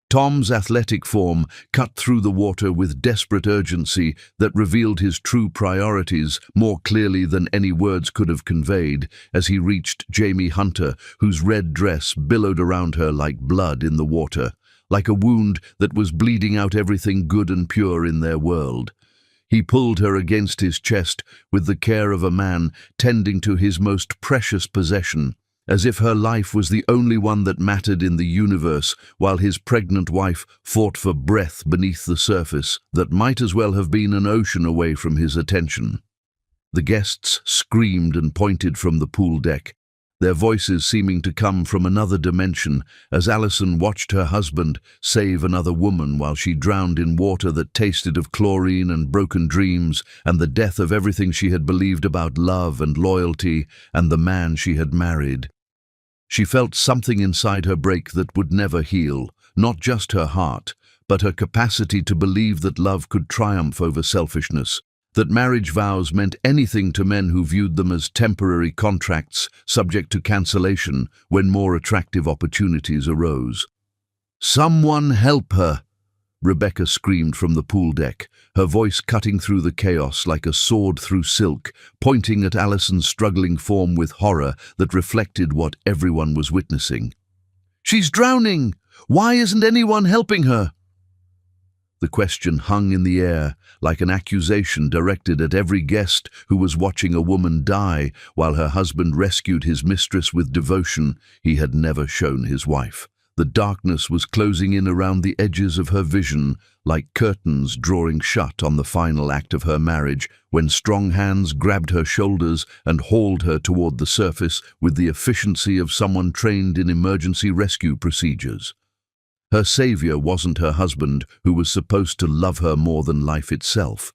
Tom's athletic form cut through the water with desperate urgency that revealed his true priorities more clearly than any words could have conveyed as he reached Jamie Hunter, whose red dress billowed around her like blood in the water, like a wound that was bleeding out everything good and pure in their world. He pulled her against his chest with the care of a man tending to his most precious possession, as if her life was the only one that mattered in the universe, while his pregnant wife fought for breath beneath the surface that might as well have been an ocean away from his attention. The guests screamed and pointed from the pool deck, their voices seeming to come from another dimension as Allison watched her husband save another woman while she drowned in water that tasted of chlorine and broken dreams and the death of everything she had believed about love and loyalty and the man she had married. She felt something inside her break that would never heal, not just her heart, but her capacity to believe that love could triumph over selfishness, that marriage vows meant anything to men who viewed them as temporary contracts subject to cancellation when more attractive opportunities arose. "Someone help her!" Rebecca screamed from the pool deck, her voice cutting through the chaos like a sword through silk, pointing at Allison's struggling form with horror that reflected what everyone was witnessing. "She's drowning! Why isn't anyone helping her?" The question hung in the air, like an accusation directed at every guest who was watching a woman die while her husband rescued his mistress with devotion he had never shown his wife. The darkness was closing in around the edges of her vision, like curtains drawing shut on the final act of her marriage, when strong hands grabbed her shoulders and hauled her toward the surface with the efficiency of someone trained in emergency rescue procedures. Her savior wasn't her husband, who was supposed to love her more than life itself.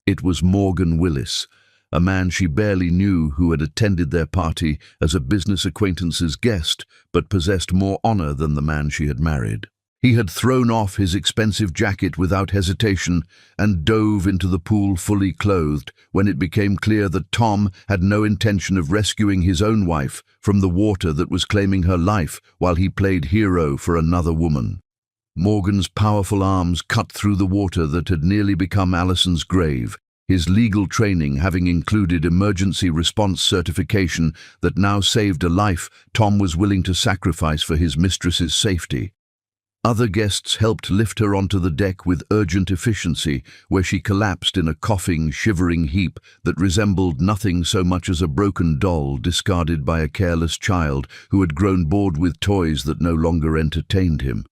It was Morgan Willis, a man she barely knew who had attended their party as a business acquaintance's guest, but possessed more honor than the man she had married. He had thrown off his expensive jacket without hesitation and dove into the pool fully clothed when it became clear that Tom had no intention of rescuing his own wife from the water that was claiming her life while he played hero for another woman. Morgan's powerful arms cut through the water that had nearly become Allison's grave, his legal training having included emergency response certification that now saved a life Tom was willing to sacrifice for his mistress's safety. Other guests helped lift her onto the deck with urgent efficiency, where she collapsed in a coughing, shivering heap that resembled nothing so much as a broken doll discarded by a careless child who had grown bored with toys that no longer entertained him.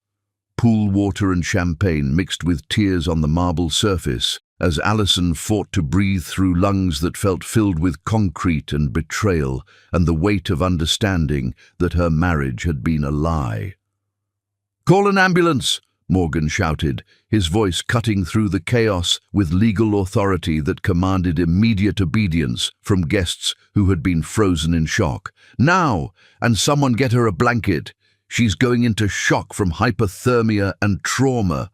Pool water and champagne mixed with tears on the marble surface as Allison fought to breathe through lungs that felt filled with concrete and betrayal and the weight of understanding that her marriage had been a lie. "Call an ambulance!" Morgan shouted, his voice cutting through the chaos with legal authority that commanded immediate obedience from guests who had been frozen in shock. "Now! And someone get her a blanket! She's going into shock from hypothermia and trauma."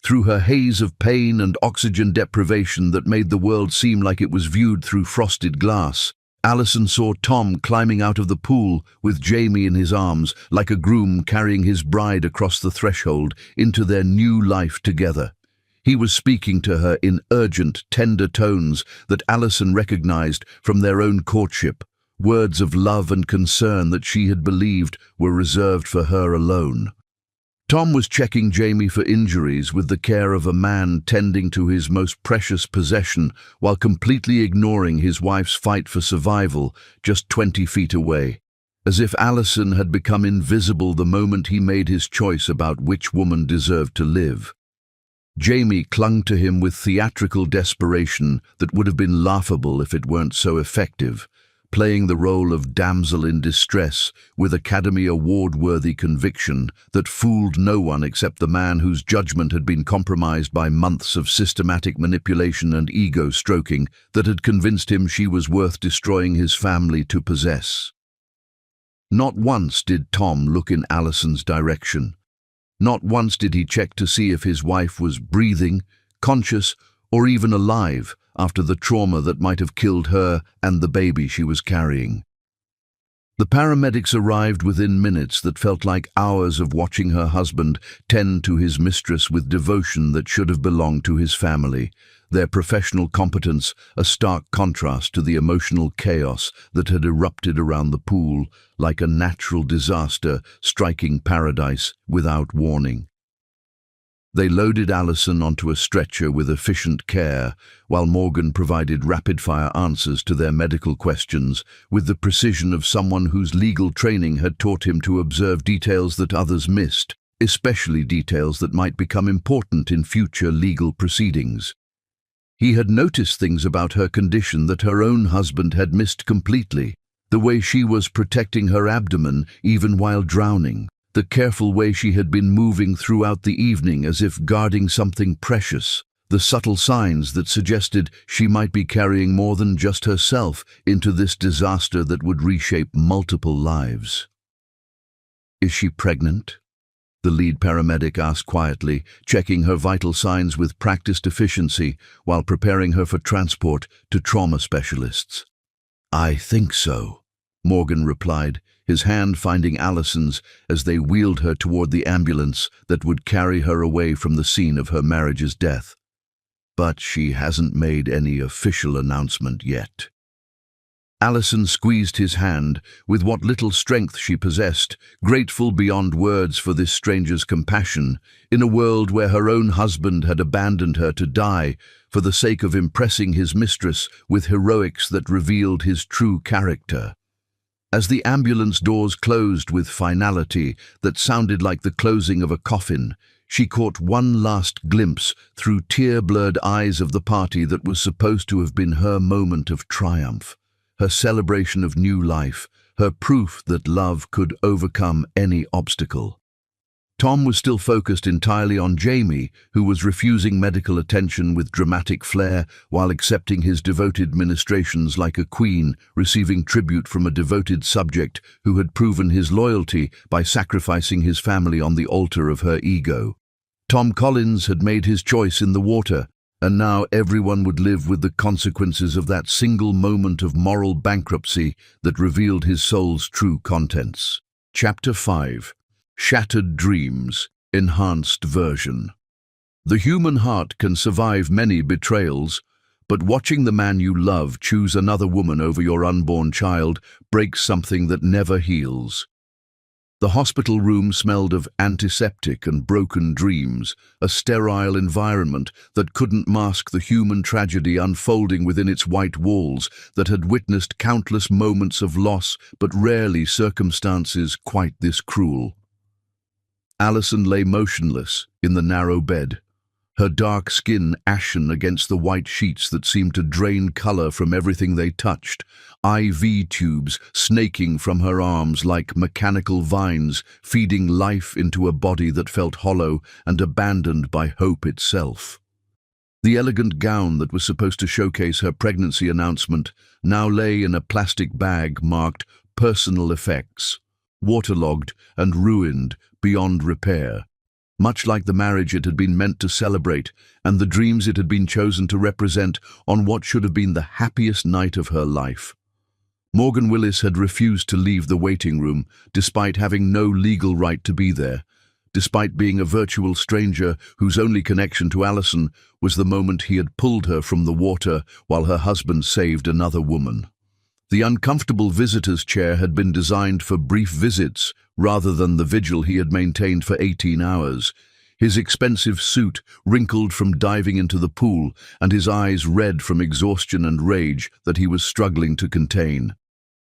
Through her haze of pain and oxygen deprivation that made the world seem like it was viewed through frosted glass, Allison saw Tom climbing out of the pool with Jamie in his arms, like a groom carrying his bride across the threshold into their new life together. He was speaking to her in urgent, tender tones that Allison recognized from their own courtship, words of love and concern that she had believed were reserved for her alone. Tom was checking Jamie for injuries with the care of a man tending to his most precious possession while completely ignoring his wife's fight for survival just 20 feet away, as if Allison had become invisible the moment he made his choice about which woman deserved to live. Jamie clung to him with theatrical desperation that would have been laughable if it weren't so effective, playing the role of damsel in distress with Academy Award-worthy conviction that fooled no one except the man whose judgment had been compromised by months of systematic manipulation and ego-stroking that had convinced him she was worth destroying his family to possess. Not once did Tom look in Allison's direction. Not once did he check to see if his wife was breathing, conscious, or even alive after the trauma that might have killed her and the baby she was carrying. The paramedics arrived within minutes that felt like hours of watching her husband tend to his mistress with devotion that should have belonged to his family, their professional competence a stark contrast to the emotional chaos that had erupted around the pool like a natural disaster striking paradise without warning. They loaded Allison onto a stretcher with efficient care, while Morgan provided rapid-fire answers to their medical questions with the precision of someone whose legal training had taught him to observe details that others missed, especially details that might become important in future legal proceedings. He had noticed things about her condition that her own husband had missed completely, the way she was protecting her abdomen even while drowning, the careful way she had been moving throughout the evening as if guarding something precious, the subtle signs that suggested she might be carrying more than just herself into this disaster that would reshape multiple lives. "Is she pregnant?" the lead paramedic asked quietly, checking her vital signs with practiced efficiency while preparing her for transport to trauma specialists. "I think so," Morgan replied, his hand finding Allison's as they wheeled her toward the ambulance that would carry her away from the scene of her marriage's death. "But she hasn't made any official announcement yet." Allison squeezed his hand with what little strength she possessed, grateful beyond words for this stranger's compassion, in a world where her own husband had abandoned her to die for the sake of impressing his mistress with heroics that revealed his true character. As the ambulance doors closed with finality that sounded like the closing of a coffin, she caught one last glimpse through tear-blurred eyes of the party that was supposed to have been her moment of triumph, her celebration of new life, her proof that love could overcome any obstacle. Tom was still focused entirely on Jamie, who was refusing medical attention with dramatic flair while accepting his devoted ministrations like a queen, receiving tribute from a devoted subject who had proven his loyalty by sacrificing his family on the altar of her ego. Tom Collins had made his choice in the water, and now everyone would live with the consequences of that single moment of moral bankruptcy that revealed his soul's true contents. Chapter 5. Shattered Dreams. enhanced version. The human heart can survive many betrayals, but watching the man you love choose another woman over your unborn child breaks something that never heals. The hospital room smelled of antiseptic and broken dreams, a sterile environment that couldn't mask the human tragedy unfolding within its white walls that had witnessed countless moments of loss but rarely circumstances quite this cruel. Alison lay motionless in the narrow bed, her dark skin ashen against the white sheets that seemed to drain color from everything they touched, IV tubes snaking from her arms like mechanical vines, feeding life into a body that felt hollow and abandoned by hope itself. The elegant gown that was supposed to showcase her pregnancy announcement now lay in a plastic bag marked "Personal Effects," waterlogged and ruined beyond repair. Much like the marriage it had been meant to celebrate and the dreams it had been chosen to represent on what should have been the happiest night of her life. Morgan Willis had refused to leave the waiting room, despite having no legal right to be there, despite being a virtual stranger whose only connection to Alison was the moment he had pulled her from the water while her husband saved another woman. The uncomfortable visitor's chair had been designed for brief visits rather than the vigil he had maintained for 18 hours. His expensive suit wrinkled from diving into the pool and his eyes red from exhaustion and rage that he was struggling to contain.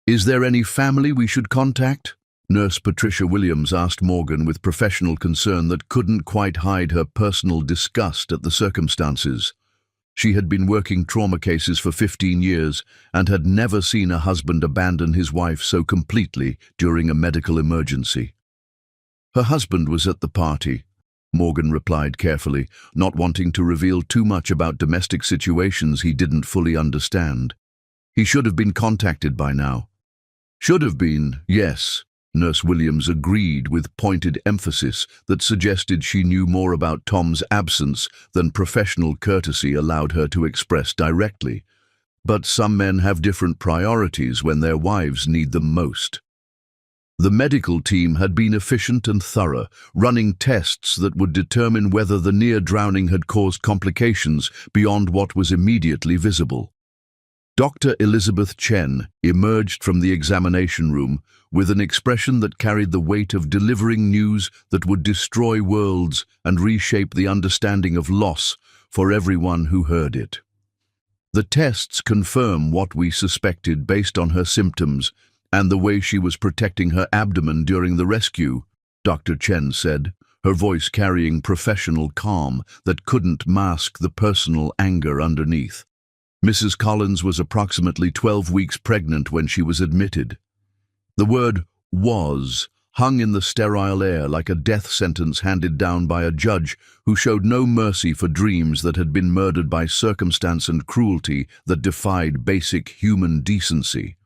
"Is there any family we should contact?" Nurse Patricia Williams asked Morgan with professional concern that couldn't quite hide her personal disgust at the circumstances. She had been working trauma cases for 15 years and had never seen a husband abandon his wife so completely during a medical emergency. Her husband was at the party, Morgan replied carefully, not wanting to reveal too much about domestic situations he didn't fully understand. He should have been contacted by now. Should have been, yes, Nurse Williams agreed with pointed emphasis that suggested she knew more about Tom's absence than professional courtesy allowed her to express directly. But some men have different priorities when their wives need them most. The medical team had been efficient and thorough, running tests that would determine whether the near drowning had caused complications beyond what was immediately visible. Dr. Elizabeth Chen emerged from the examination room with an expression that carried the weight of delivering news that would destroy worlds and reshape the understanding of loss for everyone who heard it. "The tests confirm what we suspected based on her symptoms and the way she was protecting her abdomen during the rescue," Dr. Chen said, her voice carrying professional calm that couldn't mask the personal anger underneath. Mrs. Collins was approximately 12 weeks pregnant when she was admitted. The word "was" hung in the sterile air like a death sentence handed down by a judge who showed no mercy for dreams that had been murdered by circumstance and cruelty that defied basic human decency.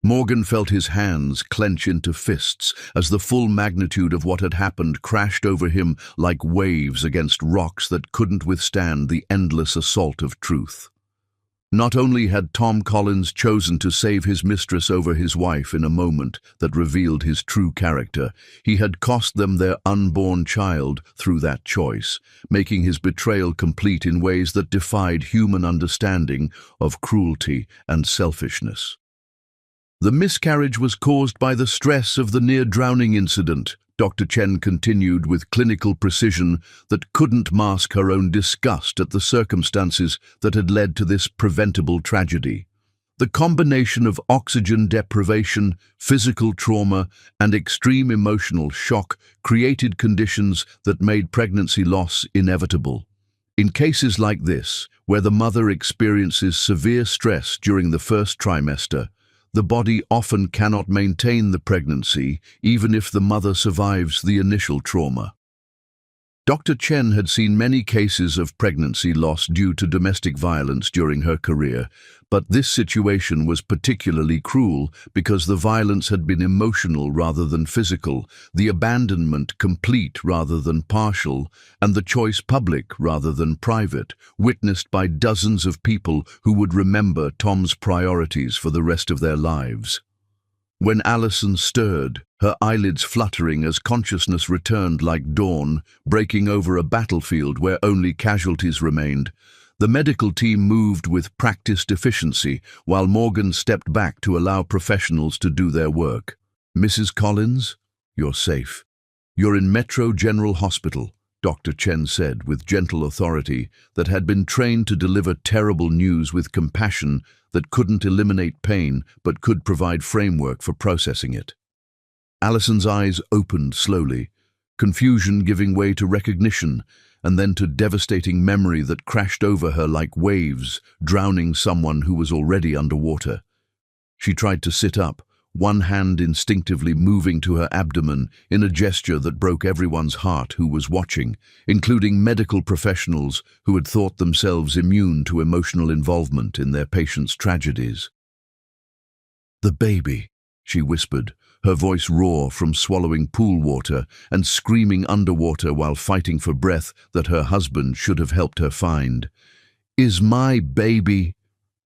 Morgan felt his hands clench into fists as the full magnitude of what had happened crashed over him like waves against rocks that couldn't withstand the endless assault of truth. Not only had Tom Collins chosen to save his mistress over his wife in a moment that revealed his true character, he had cost them their unborn child through that choice, making his betrayal complete in ways that defied human understanding of cruelty and selfishness. "The miscarriage was caused by the stress of the near-drowning incident," Dr. Chen continued with clinical precision that couldn't mask her own disgust at the circumstances that had led to this preventable tragedy. "The combination of oxygen deprivation, physical trauma, and extreme emotional shock created conditions that made pregnancy loss inevitable. In cases like this, where the mother experiences severe stress during the first trimester, the body often cannot maintain the pregnancy, even if the mother survives the initial trauma." Dr. Chen had seen many cases of pregnancy loss due to domestic violence during her career, but this situation was particularly cruel because the violence had been emotional rather than physical, the abandonment complete rather than partial, and the choice public rather than private, witnessed by dozens of people who would remember Tom's priorities for the rest of their lives. When Alison stirred, her eyelids fluttering as consciousness returned like dawn, breaking over a battlefield where only casualties remained, the medical team moved with practiced efficiency while Morgan stepped back to allow professionals to do their work. "Mrs. Collins, you're safe. You're in Metro General Hospital," Dr. Chen said with gentle authority that had been trained to deliver terrible news with compassion that couldn't eliminate pain but could provide framework for processing it. Alison's eyes opened slowly, confusion giving way to recognition and then to devastating memory that crashed over her like waves, drowning someone who was already underwater. She tried to sit up, one hand instinctively moving to her abdomen in a gesture that broke everyone's heart who was watching, including medical professionals who had thought themselves immune to emotional involvement in their patients' tragedies. "The baby," she whispered, her voice raw from swallowing pool water and screaming underwater while fighting for breath that her husband should have helped her find. "Is my baby?"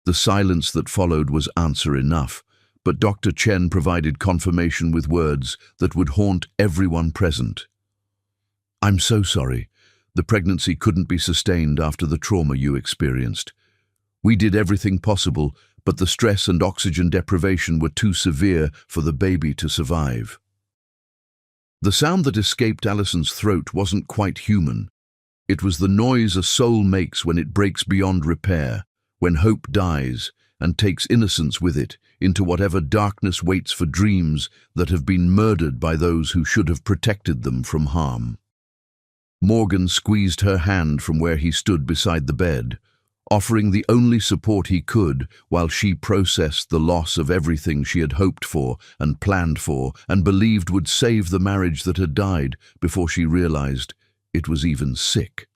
The silence that followed was answer enough, but Dr. Chen provided confirmation with words that would haunt everyone present. "I'm so sorry. The pregnancy couldn't be sustained after the trauma you experienced. We did everything possible, but the stress and oxygen deprivation were too severe for the baby to survive." The sound that escaped Alison's throat wasn't quite human. It was the noise a soul makes when it breaks beyond repair, when hope dies and takes innocence with it into whatever darkness waits for dreams that have been murdered by those who should have protected them from harm. Morgan squeezed her hand from where he stood beside the bed, offering the only support he could while she processed the loss of everything she had hoped for and planned for and believed would save the marriage that had died before she realized it was even sick.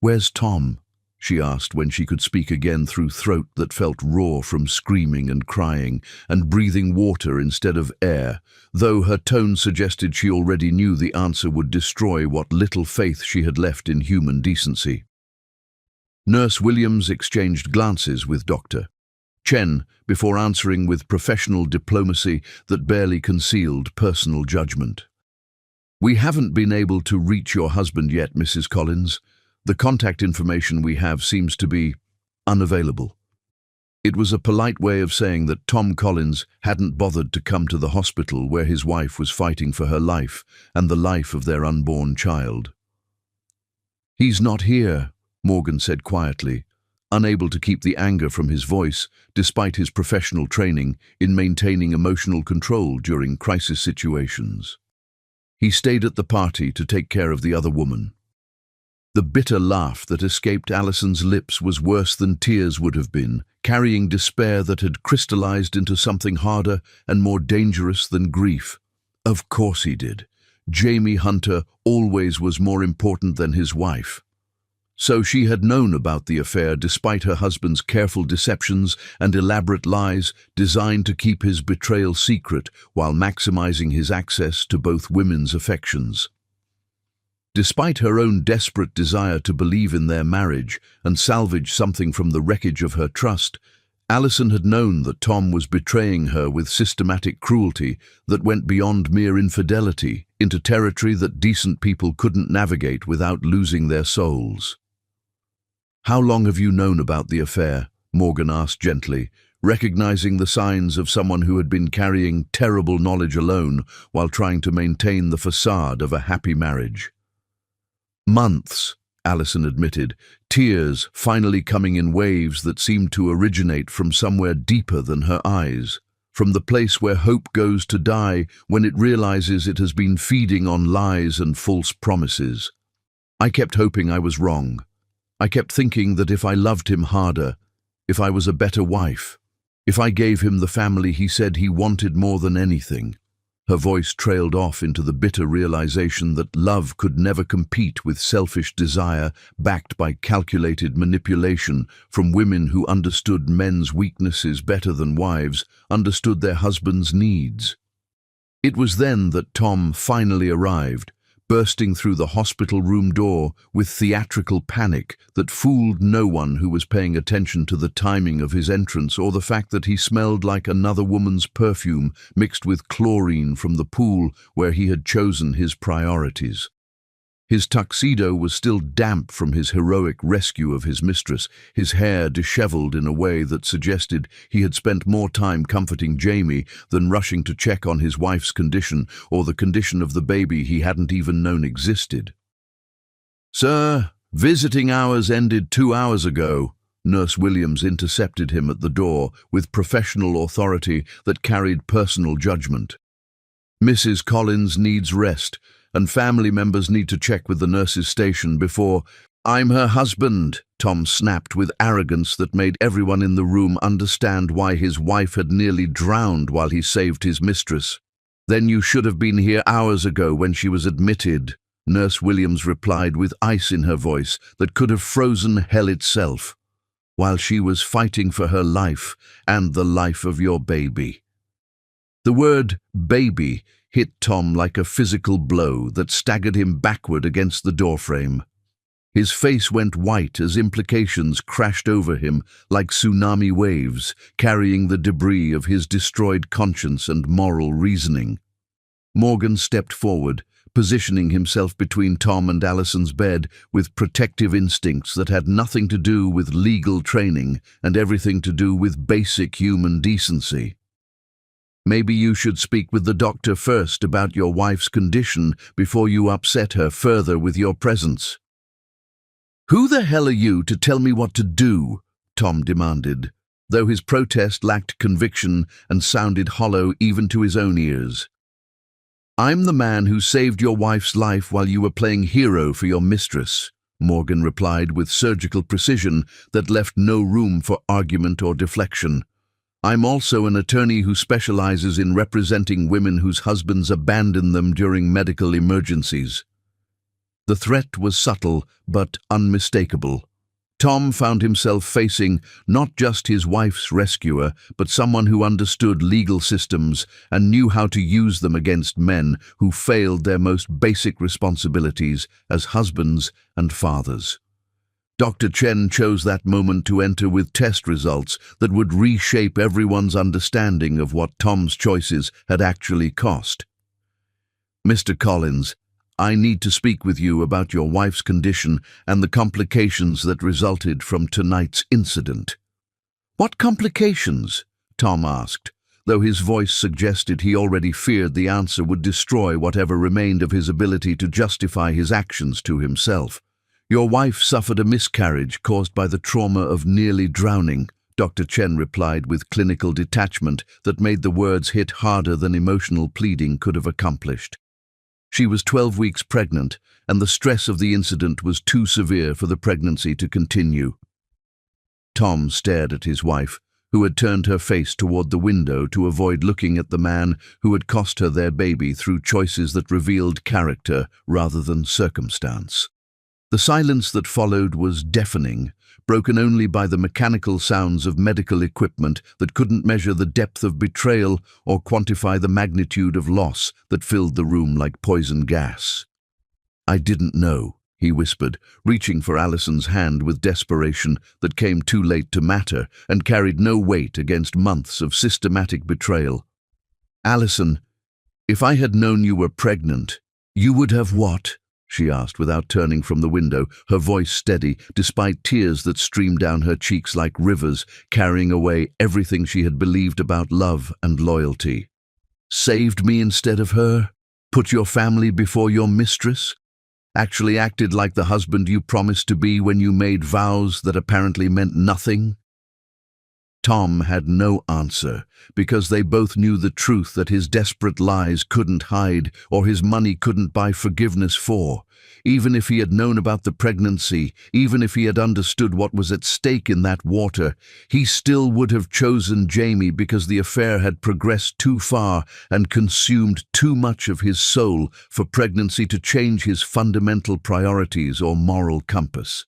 "Where's Tom?" she asked when she could speak again through throat that felt raw from screaming and crying and breathing water instead of air, though her tone suggested she already knew the answer would destroy what little faith she had left in human decency. Nurse Williams exchanged glances with Dr. Chen before answering with professional diplomacy that barely concealed personal judgment. "We haven't been able to reach your husband yet, Mrs. Collins. The contact information we have seems to be unavailable." It was a polite way of saying that Tom Collins hadn't bothered to come to the hospital where his wife was fighting for her life and the life of their unborn child. "He's not here," Morgan said quietly, unable to keep the anger from his voice despite his professional training in maintaining emotional control during crisis situations. "He stayed at the party to take care of the other woman." The bitter laugh that escaped Alison's lips was worse than tears would have been, carrying despair that had crystallized into something harder and more dangerous than grief. Of course he did. Jamie Hunter always was more important than his wife. So she had known about the affair despite her husband's careful deceptions and elaborate lies designed to keep his betrayal secret while maximizing his access to both women's affections. Despite her own desperate desire to believe in their marriage and salvage something from the wreckage of her trust, Alison had known that Tom was betraying her with systematic cruelty that went beyond mere infidelity into territory that decent people couldn't navigate without losing their souls. "How long have you known about the affair?" Morgan asked gently, recognizing the signs of someone who had been carrying terrible knowledge alone while trying to maintain the facade of a happy marriage. "Months," Alison admitted, tears finally coming in waves that seemed to originate from somewhere deeper than her eyes, from the place where hope goes to die when it realizes it has been feeding on lies and false promises. "I kept hoping I was wrong. I kept thinking that if I loved him harder, if I was a better wife, if I gave him the family he said he wanted more than anything." Her voice trailed off into the bitter realization that love could never compete with selfish desire backed by calculated manipulation from women who understood men's weaknesses better than wives understood their husbands' needs. It was then that Tom finally arrived, bursting through the hospital room door with theatrical panic that fooled no one who was paying attention to the timing of his entrance or the fact that he smelled like another woman's perfume mixed with chlorine from the pool where he had chosen his priorities. His tuxedo was still damp from his heroic rescue of his mistress, his hair disheveled in a way that suggested he had spent more time comforting Jamie than rushing to check on his wife's condition or the condition of the baby he hadn't even known existed. "Sir, visiting hours ended 2 hours ago." Nurse Williams intercepted him at the door with professional authority that carried personal judgment. "Mrs. Collins needs rest, and family members need to check with the nurse's station before—" "I'm her husband," Tom snapped with arrogance that made everyone in the room understand why his wife had nearly drowned while he saved his mistress. "Then you should have been here hours ago when she was admitted," Nurse Williams replied with ice in her voice that could have frozen hell itself, "while she was fighting for her life and the life of your baby." The word baby hit Tom like a physical blow that staggered him backward against the doorframe. His face went white as implications crashed over him like tsunami waves, carrying the debris of his destroyed conscience and moral reasoning. Morgan stepped forward, positioning himself between Tom and Allison's bed with protective instincts that had nothing to do with legal training and everything to do with basic human decency. "Maybe you should speak with the doctor first about your wife's condition before you upset her further with your presence." "Who the hell are you to tell me what to do?" Tom demanded, though his protest lacked conviction and sounded hollow even to his own ears. "I'm the man who saved your wife's life while you were playing hero for your mistress," Morgan replied with surgical precision that left no room for argument or deflection. "I'm also an attorney who specializes in representing women whose husbands abandon them during medical emergencies." The threat was subtle but unmistakable. Tom found himself facing not just his wife's rescuer, but someone who understood legal systems and knew how to use them against men who failed their most basic responsibilities as husbands and fathers. Dr. Chen chose that moment to enter with test results that would reshape everyone's understanding of what Tom's choices had actually cost. "Mr. Collins, I need to speak with you about your wife's condition and the complications that resulted from tonight's incident." "What complications?" Tom asked, though his voice suggested he already feared the answer would destroy whatever remained of his ability to justify his actions to himself. "Your wife suffered a miscarriage caused by the trauma of nearly drowning," Dr. Chen replied with clinical detachment that made the words hit harder than emotional pleading could have accomplished. "She was 12 weeks pregnant, and the stress of the incident was too severe for the pregnancy to continue." Tom stared at his wife, who had turned her face toward the window to avoid looking at the man who had cost her their baby through choices that revealed character rather than circumstance. The silence that followed was deafening, broken only by the mechanical sounds of medical equipment that couldn't measure the depth of betrayal or quantify the magnitude of loss that filled the room like poison gas. "I didn't know," he whispered, reaching for Allison's hand with desperation that came too late to matter and carried no weight against months of systematic betrayal. "Allison, if I had known you were pregnant, you would have what?" she asked without turning from the window, her voice steady, despite tears that streamed down her cheeks like rivers, carrying away everything she had believed about love and loyalty. "Saved me instead of her? Put your family before your mistress? Actually acted like the husband you promised to be when you made vows that apparently meant nothing?" Tom had no answer, because they both knew the truth that his desperate lies couldn't hide or his money couldn't buy forgiveness for. Even if he had known about the pregnancy, even if he had understood what was at stake in that water, he still would have chosen Jamie because the affair had progressed too far and consumed too much of his soul for pregnancy to change his fundamental priorities or moral compass.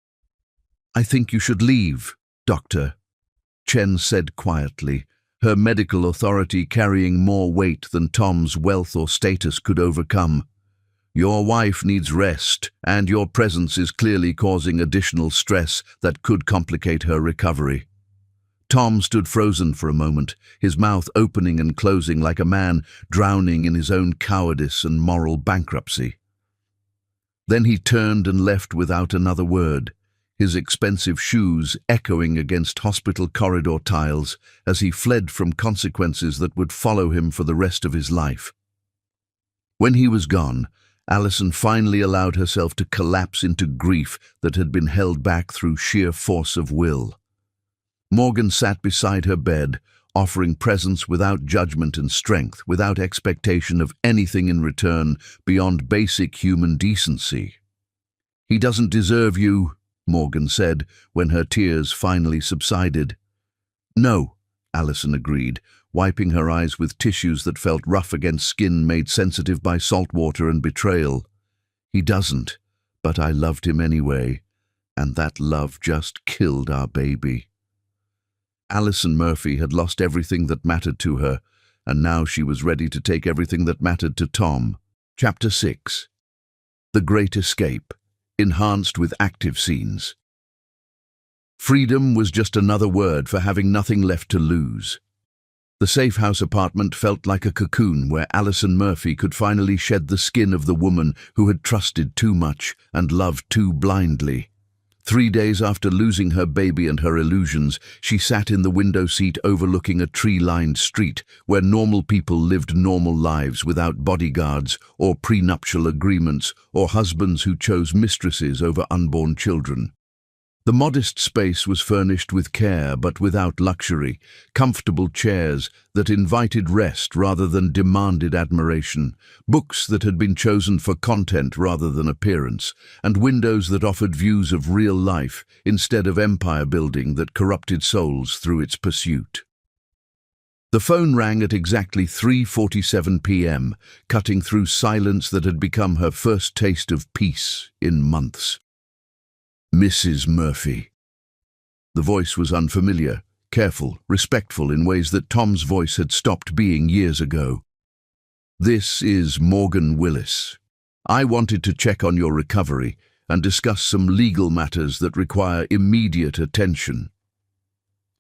"I think you should leave, Doctor," Chen said quietly, her medical authority carrying more weight than Tom's wealth or status could overcome. Your wife needs rest, and your presence is clearly causing additional stress that could complicate her recovery." Tom stood frozen for a moment, his mouth opening and closing like a man drowning in his own cowardice and moral bankruptcy. Then he turned and left without another word, his expensive shoes echoing against hospital corridor tiles as he fled from consequences that would follow him for the rest of his life. When he was gone, Alison finally allowed herself to collapse into grief that had been held back through sheer force of will. Morgan sat beside her bed, offering presence without judgment and strength, without expectation of anything in return beyond basic human decency. "He doesn't deserve you," Morgan said when her tears finally subsided. "No," Alison agreed, wiping her eyes with tissues that felt rough against skin made sensitive by salt water and betrayal. "He doesn't, but I loved him anyway, and that love just killed our baby." Alison Murphy had lost everything that mattered to her, and now she was ready to take everything that mattered to Tom. Chapter 6. The Great Escape, enhanced with active scenes. Freedom was just another word for having nothing left to lose. The safe house apartment felt like a cocoon where Alison Murphy could finally shed the skin of the woman who had trusted too much and loved too blindly. 3 days after losing her baby and her illusions, she sat in the window seat overlooking a tree-lined street where normal people lived normal lives without bodyguards or prenuptial agreements or husbands who chose mistresses over unborn children. The modest space was furnished with care but without luxury, comfortable chairs that invited rest rather than demanded admiration, books that had been chosen for content rather than appearance, and windows that offered views of real life instead of empire building that corrupted souls through its pursuit. The phone rang at exactly 3:47 p.m., cutting through silence that had become her first taste of peace in months. "Mrs. Murphy." The voice was unfamiliar, careful, respectful in ways that Tom's voice had stopped being years ago. "This is Morgan Willis. I wanted to check on your recovery and discuss some legal matters that require immediate attention."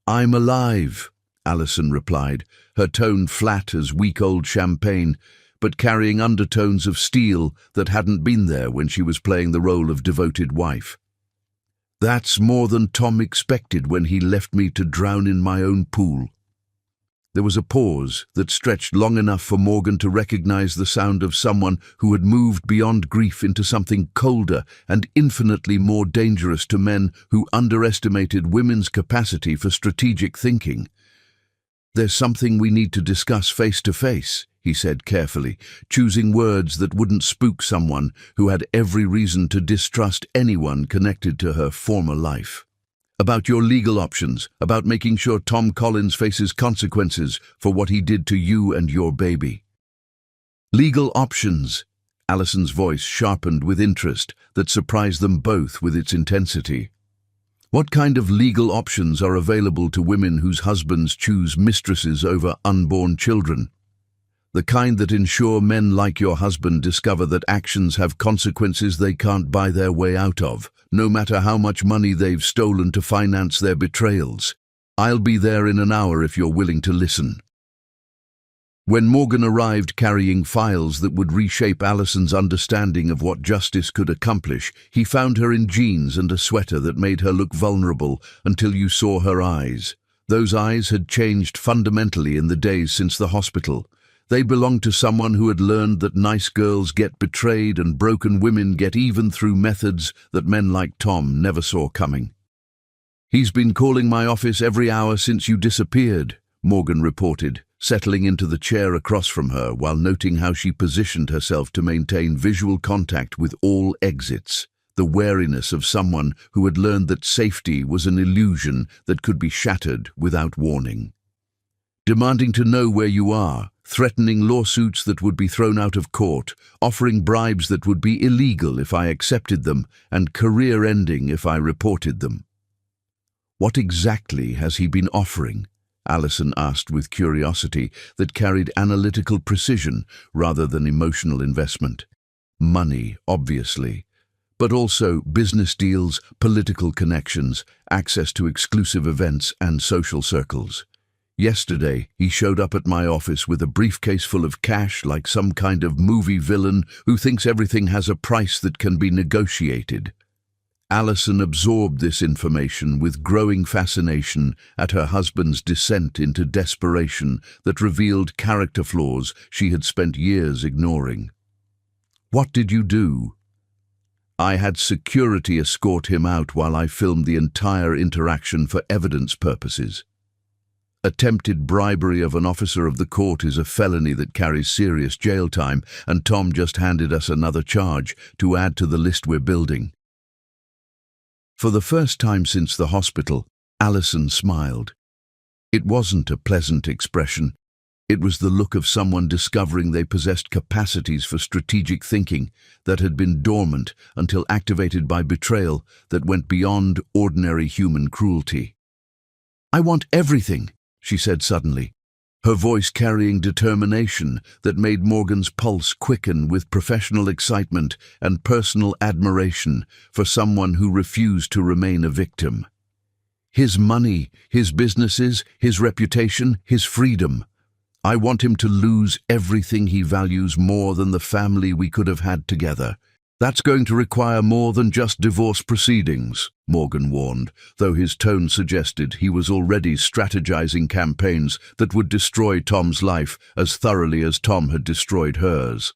"I'm alive," Alison replied, her tone flat as week-old champagne, but carrying undertones of steel that hadn't been there when she was playing the role of devoted wife. "That's more than Tom expected when he left me to drown in my own pool." There was a pause that stretched long enough for Morgan to recognize the sound of someone who had moved beyond grief into something colder and infinitely more dangerous to men who underestimated women's capacity for strategic thinking. "There's something we need to discuss face to face," he said carefully, choosing words that wouldn't spook someone who had every reason to distrust anyone connected to her former life. "About your legal options, about making sure Tom Collins faces consequences for what he did to you and your baby." "Legal options?" Alison's voice sharpened with interest that surprised them both with its intensity. "What kind of legal options are available to women whose husbands choose mistresses over unborn children? The kind that ensure men like your husband discover that actions have consequences they can't buy their way out of, no matter how much money they've stolen to finance their betrayals. I'll be there in an hour if you're willing to listen." When Morgan arrived carrying files that would reshape Alison's understanding of what justice could accomplish, he found her in jeans and a sweater that made her look vulnerable until you saw her eyes. Those eyes had changed fundamentally in the days since the hospital. They belonged to someone who had learned that nice girls get betrayed and broken women get even through methods that men like Tom never saw coming. "He's been calling my office every hour since you disappeared," Morgan reported, settling into the chair across from her while noting how she positioned herself to maintain visual contact with all exits, the wariness of someone who had learned that safety was an illusion that could be shattered without warning. "Demanding to know where you are, threatening lawsuits that would be thrown out of court, offering bribes that would be illegal if I accepted them, and career-ending if I reported them." "What exactly has he been offering?" Alison asked with curiosity that carried analytical precision rather than emotional investment. Money, obviously, but also business deals, political connections, access to exclusive events and social circles. Yesterday, he showed up at my office with a briefcase full of cash like some kind of movie villain who thinks everything has a price that can be negotiated. Alison absorbed this information with growing fascination at her husband's descent into desperation that revealed character flaws she had spent years ignoring. "What did you do?" "I had security escort him out while I filmed the entire interaction for evidence purposes. Attempted bribery of an officer of the court is a felony that carries serious jail time, and Tom just handed us another charge to add to the list we're building." For the first time since the hospital, Alison smiled. It wasn't a pleasant expression. It was the look of someone discovering they possessed capacities for strategic thinking that had been dormant until activated by betrayal that went beyond ordinary human cruelty. "I want everything," she said suddenly, her voice carrying determination that made Morgan's pulse quicken with professional excitement and personal admiration for someone who refused to remain a victim. His money, his businesses, his reputation, his freedom. I want him to lose everything he values more than the family we could have had together. That's going to require more than just divorce proceedings, Morgan warned, though his tone suggested he was already strategizing campaigns that would destroy Tom's life as thoroughly as Tom had destroyed hers.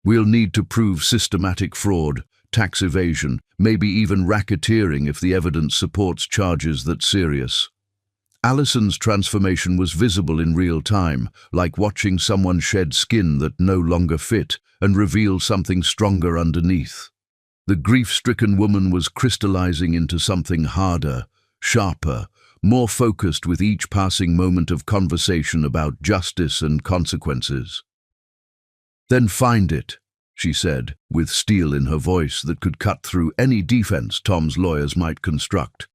"We'll need to prove systematic fraud, tax evasion, maybe even racketeering if the evidence supports charges that serious." Alison's transformation was visible in real time, like watching someone shed skin that no longer fit and reveal something stronger underneath. The grief-stricken woman was crystallizing into something harder, sharper, more focused with each passing moment of conversation about justice and consequences. "Then find it," she said, with steel in her voice that could cut through any defense Tom's lawyers might construct.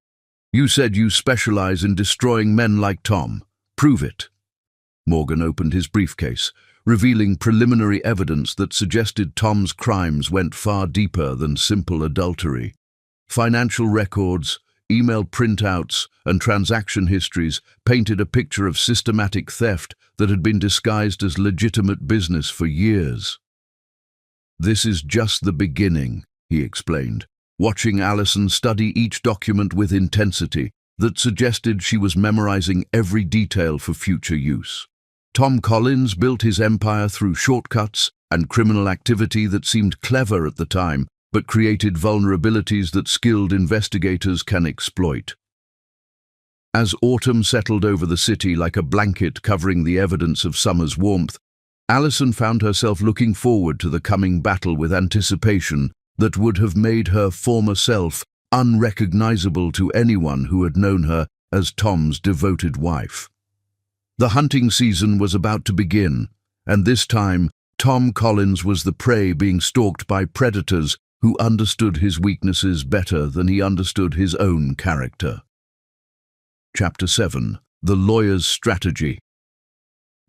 "You said you specialize in destroying men like Tom. Prove it." Morgan opened his briefcase, revealing preliminary evidence that suggested Tom's crimes went far deeper than simple adultery. Financial records, email printouts, and transaction histories painted a picture of systematic theft that had been disguised as legitimate business for years. "This is just the beginning," he explained, watching Alison study each document with intensity that suggested she was memorizing every detail for future use. Tom Collins built his empire through shortcuts and criminal activity that seemed clever at the time, but created vulnerabilities that skilled investigators can exploit. As autumn settled over the city like a blanket covering the evidence of summer's warmth, Alison found herself looking forward to the coming battle with anticipation that would have made her former self unrecognizable to anyone who had known her as Tom's devoted wife. The hunting season was about to begin, and this time Tom Collins was the prey being stalked by predators who understood his weaknesses better than he understood his own character. Chapter 7. The Lawyer's Strategy.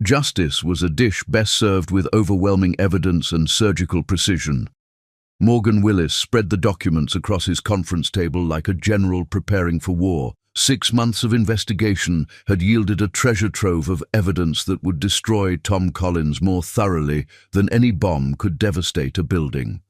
Justice was a dish best served with overwhelming evidence and surgical precision. Morgan Willis spread the documents across his conference table like a general preparing for war. 6 months of investigation had yielded a treasure trove of evidence that would destroy Tom Collins more thoroughly than any bomb could devastate a building.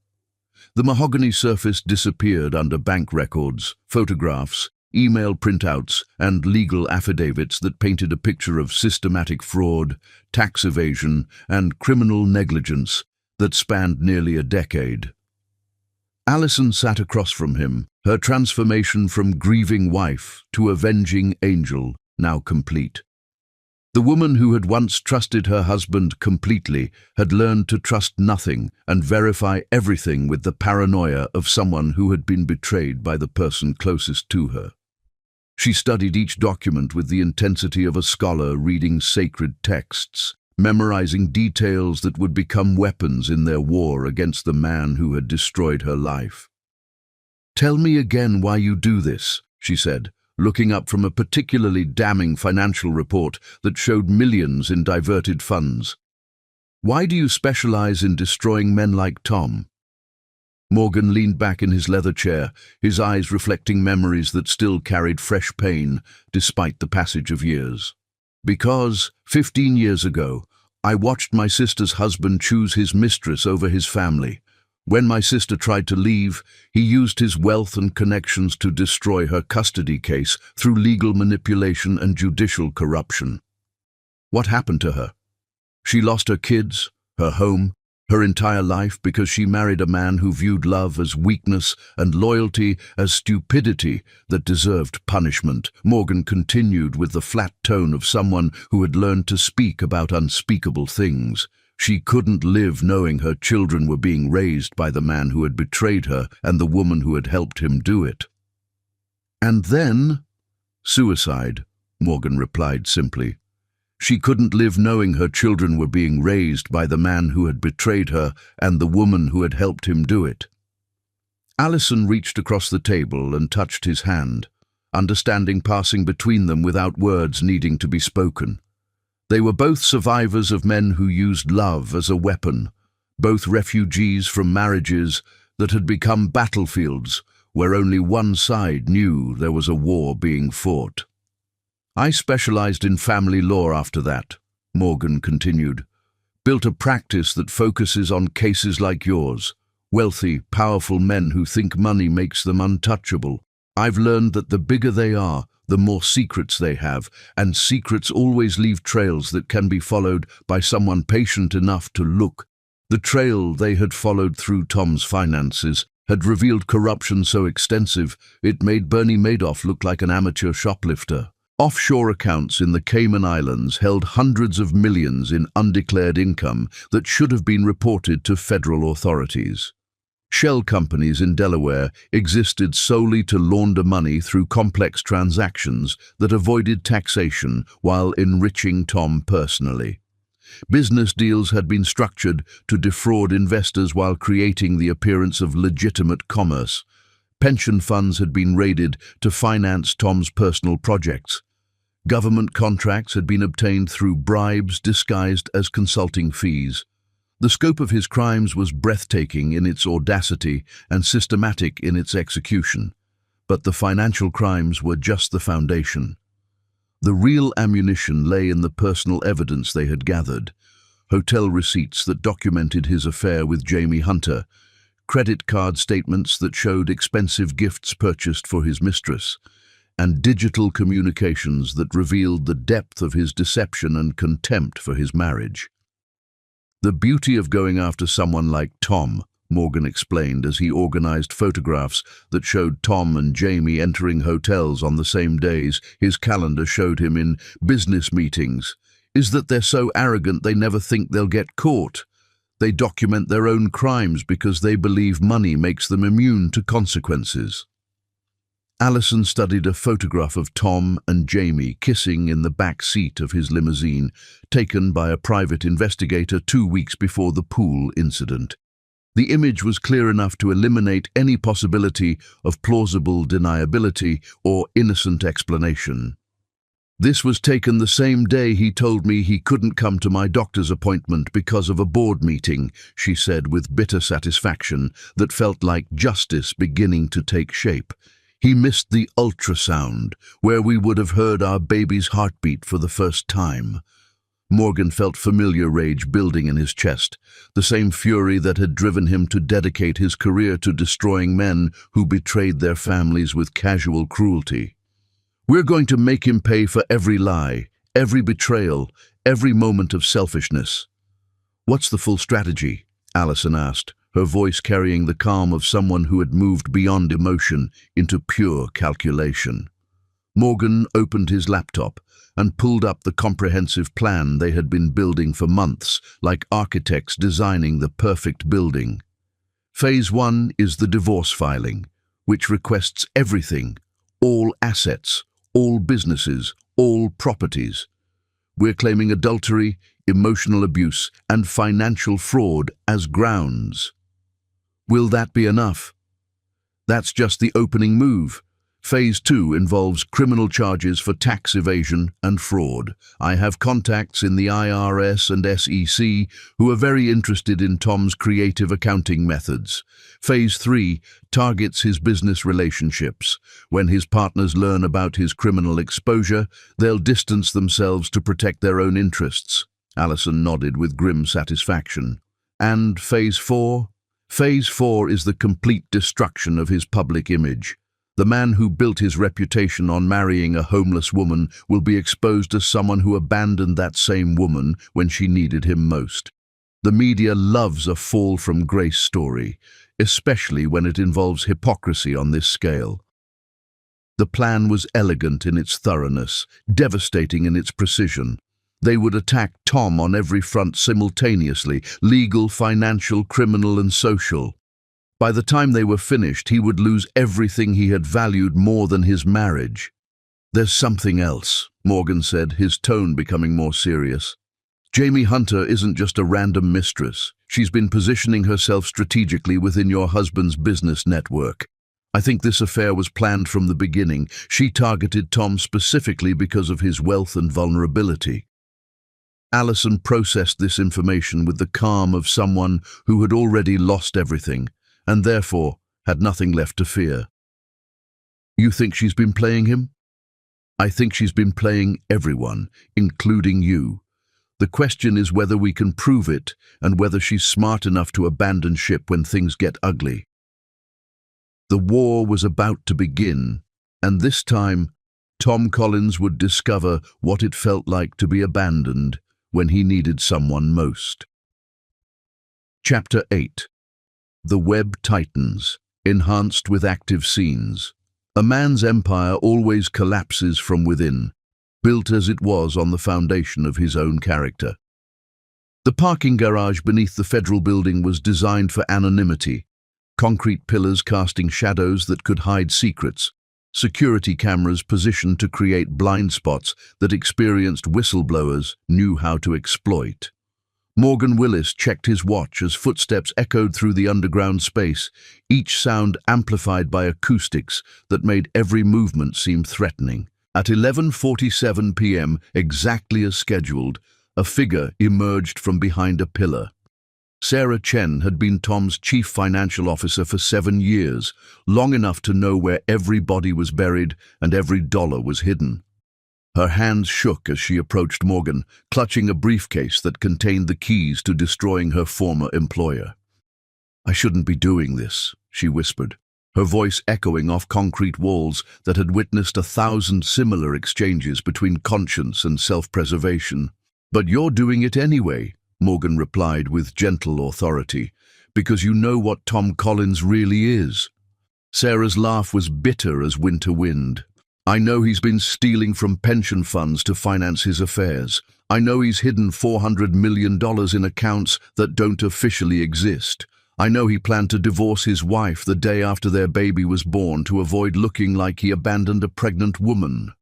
The mahogany surface disappeared under bank records, photographs, email printouts, and legal affidavits that painted a picture of systematic fraud, tax evasion, and criminal negligence that spanned nearly a decade. Alison sat across from him, her transformation from grieving wife to avenging angel now complete. The woman who had once trusted her husband completely had learned to trust nothing and verify everything with the paranoia of someone who had been betrayed by the person closest to her. She studied each document with the intensity of a scholar reading sacred texts, memorizing details that would become weapons in their war against the man who had destroyed her life. "Tell me again why you do this," she said, looking up from a particularly damning financial report that showed millions in diverted funds. Why do you specialize in destroying men like Tom? Morgan leaned back in his leather chair, his eyes reflecting memories that still carried fresh pain despite the passage of years. Because, 15 years ago, I watched my sister's husband choose his mistress over his family. When my sister tried to leave, he used his wealth and connections to destroy her custody case through legal manipulation and judicial corruption. What happened to her? She lost her kids, her home, her entire life because she married a man who viewed love as weakness and loyalty as stupidity that deserved punishment. Morgan continued with the flat tone of someone who had learned to speak about unspeakable things. She couldn't live knowing her children were being raised by the man who had betrayed her and the woman who had helped him do it. And then, suicide, Morgan replied simply. She couldn't live knowing her children were being raised by the man who had betrayed her and the woman who had helped him do it. Allison reached across the table and touched his hand, understanding passing between them without words needing to be spoken. They were both survivors of men who used love as a weapon, both refugees from marriages that had become battlefields where only one side knew there was a war being fought. I specialized in family law after that, Morgan continued. Built a practice that focuses on cases like yours, wealthy, powerful men who think money makes them untouchable. I've learned that the bigger they are, the more secrets they have, and secrets always leave trails that can be followed by someone patient enough to look. The trail they had followed through Tom's finances had revealed corruption so extensive it made Bernie Madoff look like an amateur shoplifter. Offshore accounts in the Cayman Islands held hundreds of millions in undeclared income that should have been reported to federal authorities. Shell companies in Delaware existed solely to launder money through complex transactions that avoided taxation while enriching Tom personally. Business deals had been structured to defraud investors while creating the appearance of legitimate commerce. Pension funds had been raided to finance Tom's personal projects. Government contracts had been obtained through bribes disguised as consulting fees. The scope of his crimes was breathtaking in its audacity and systematic in its execution. But the financial crimes were just the foundation. The real ammunition lay in the personal evidence they had gathered. Hotel receipts that documented his affair with Jamie Hunter, credit card statements that showed expensive gifts purchased for his mistress, and digital communications that revealed the depth of his deception and contempt for his marriage. The beauty of going after someone like Tom, Morgan explained as he organized photographs that showed Tom and Jamie entering hotels on the same days his calendar showed him in business meetings, is that they're so arrogant they never think they'll get caught. They document their own crimes because they believe money makes them immune to consequences. Allison studied a photograph of Tom and Jamie kissing in the back seat of his limousine, taken by a private investigator 2 weeks before the pool incident. The image was clear enough to eliminate any possibility of plausible deniability or innocent explanation. This was taken the same day he told me he couldn't come to my doctor's appointment because of a board meeting, she said with bitter satisfaction that felt like justice beginning to take shape. He missed the ultrasound, where we would have heard our baby's heartbeat for the first time. Morgan felt familiar rage building in his chest, the same fury that had driven him to dedicate his career to destroying men who betrayed their families with casual cruelty. We're going to make him pay for every lie, every betrayal, every moment of selfishness. What's the full strategy? Allison asked, her voice carrying the calm of someone who had moved beyond emotion into pure calculation. Morgan opened his laptop and pulled up the comprehensive plan they had been building for months, like architects designing the perfect building. Phase 1 is the divorce filing, which requests everything, all assets, all businesses, all properties. We're claiming adultery, emotional abuse, and financial fraud as grounds. Will that be enough? That's just the opening move. Phase 2 involves criminal charges for tax evasion and fraud. I have contacts in the IRS and SEC who are very interested in Tom's creative accounting methods. Phase 3 targets his business relationships. When his partners learn about his criminal exposure, they'll distance themselves to protect their own interests. Allison nodded with grim satisfaction. And Phase 4? Phase 4 is the complete destruction of his public image. The man who built his reputation on marrying a homeless woman will be exposed as someone who abandoned that same woman when she needed him most. The media loves a fall from grace story, especially when it involves hypocrisy on this scale. The plan was elegant in its thoroughness, devastating in its precision. They would attack Tom on every front simultaneously: legal, financial, criminal, and social. By the time they were finished, he would lose everything he had valued more than his marriage. "There's something else," Morgan said, his tone becoming more serious. "Jamie Hunter isn't just a random mistress. She's been positioning herself strategically within your husband's business network. I think this affair was planned from the beginning. She targeted Tom specifically because of his wealth and vulnerability." Allison processed this information with the calm of someone who had already lost everything, and therefore had nothing left to fear. "You think she's been playing him?" "I think she's been playing everyone, including you. The question is whether we can prove it, and whether she's smart enough to abandon ship when things get ugly." The war was about to begin, and this time, Tom Collins would discover what it felt like to be abandoned when he needed someone most. Chapter 8. The Web Tightens, enhanced with active scenes. A man's empire always collapses from within, built as it was on the foundation of his own character. The parking garage beneath the federal building was designed for anonymity, concrete pillars casting shadows that could hide secrets, security cameras positioned to create blind spots that experienced whistleblowers knew how to exploit. Morgan Willis checked his watch as footsteps echoed through the underground space, each sound amplified by acoustics that made every movement seem threatening. At 11:47 p.m., exactly as scheduled, a figure emerged from behind a pillar. Sarah Chen had been Tom's chief financial officer for 7 years, long enough to know where every body was buried and every dollar was hidden. Her hands shook as she approached Morgan, clutching a briefcase that contained the keys to destroying her former employer. "I shouldn't be doing this," she whispered, her voice echoing off concrete walls that had witnessed 1,000 similar exchanges between conscience and self-preservation. "But you're doing it anyway," Morgan replied with gentle authority, "because you know what Tom Collins really is." Sarah's laugh was bitter as winter wind. "I know he's been stealing from pension funds to finance his affairs. I know he's hidden $400 million in accounts that don't officially exist. I know he planned to divorce his wife the day after their baby was born to avoid looking like he abandoned a pregnant woman."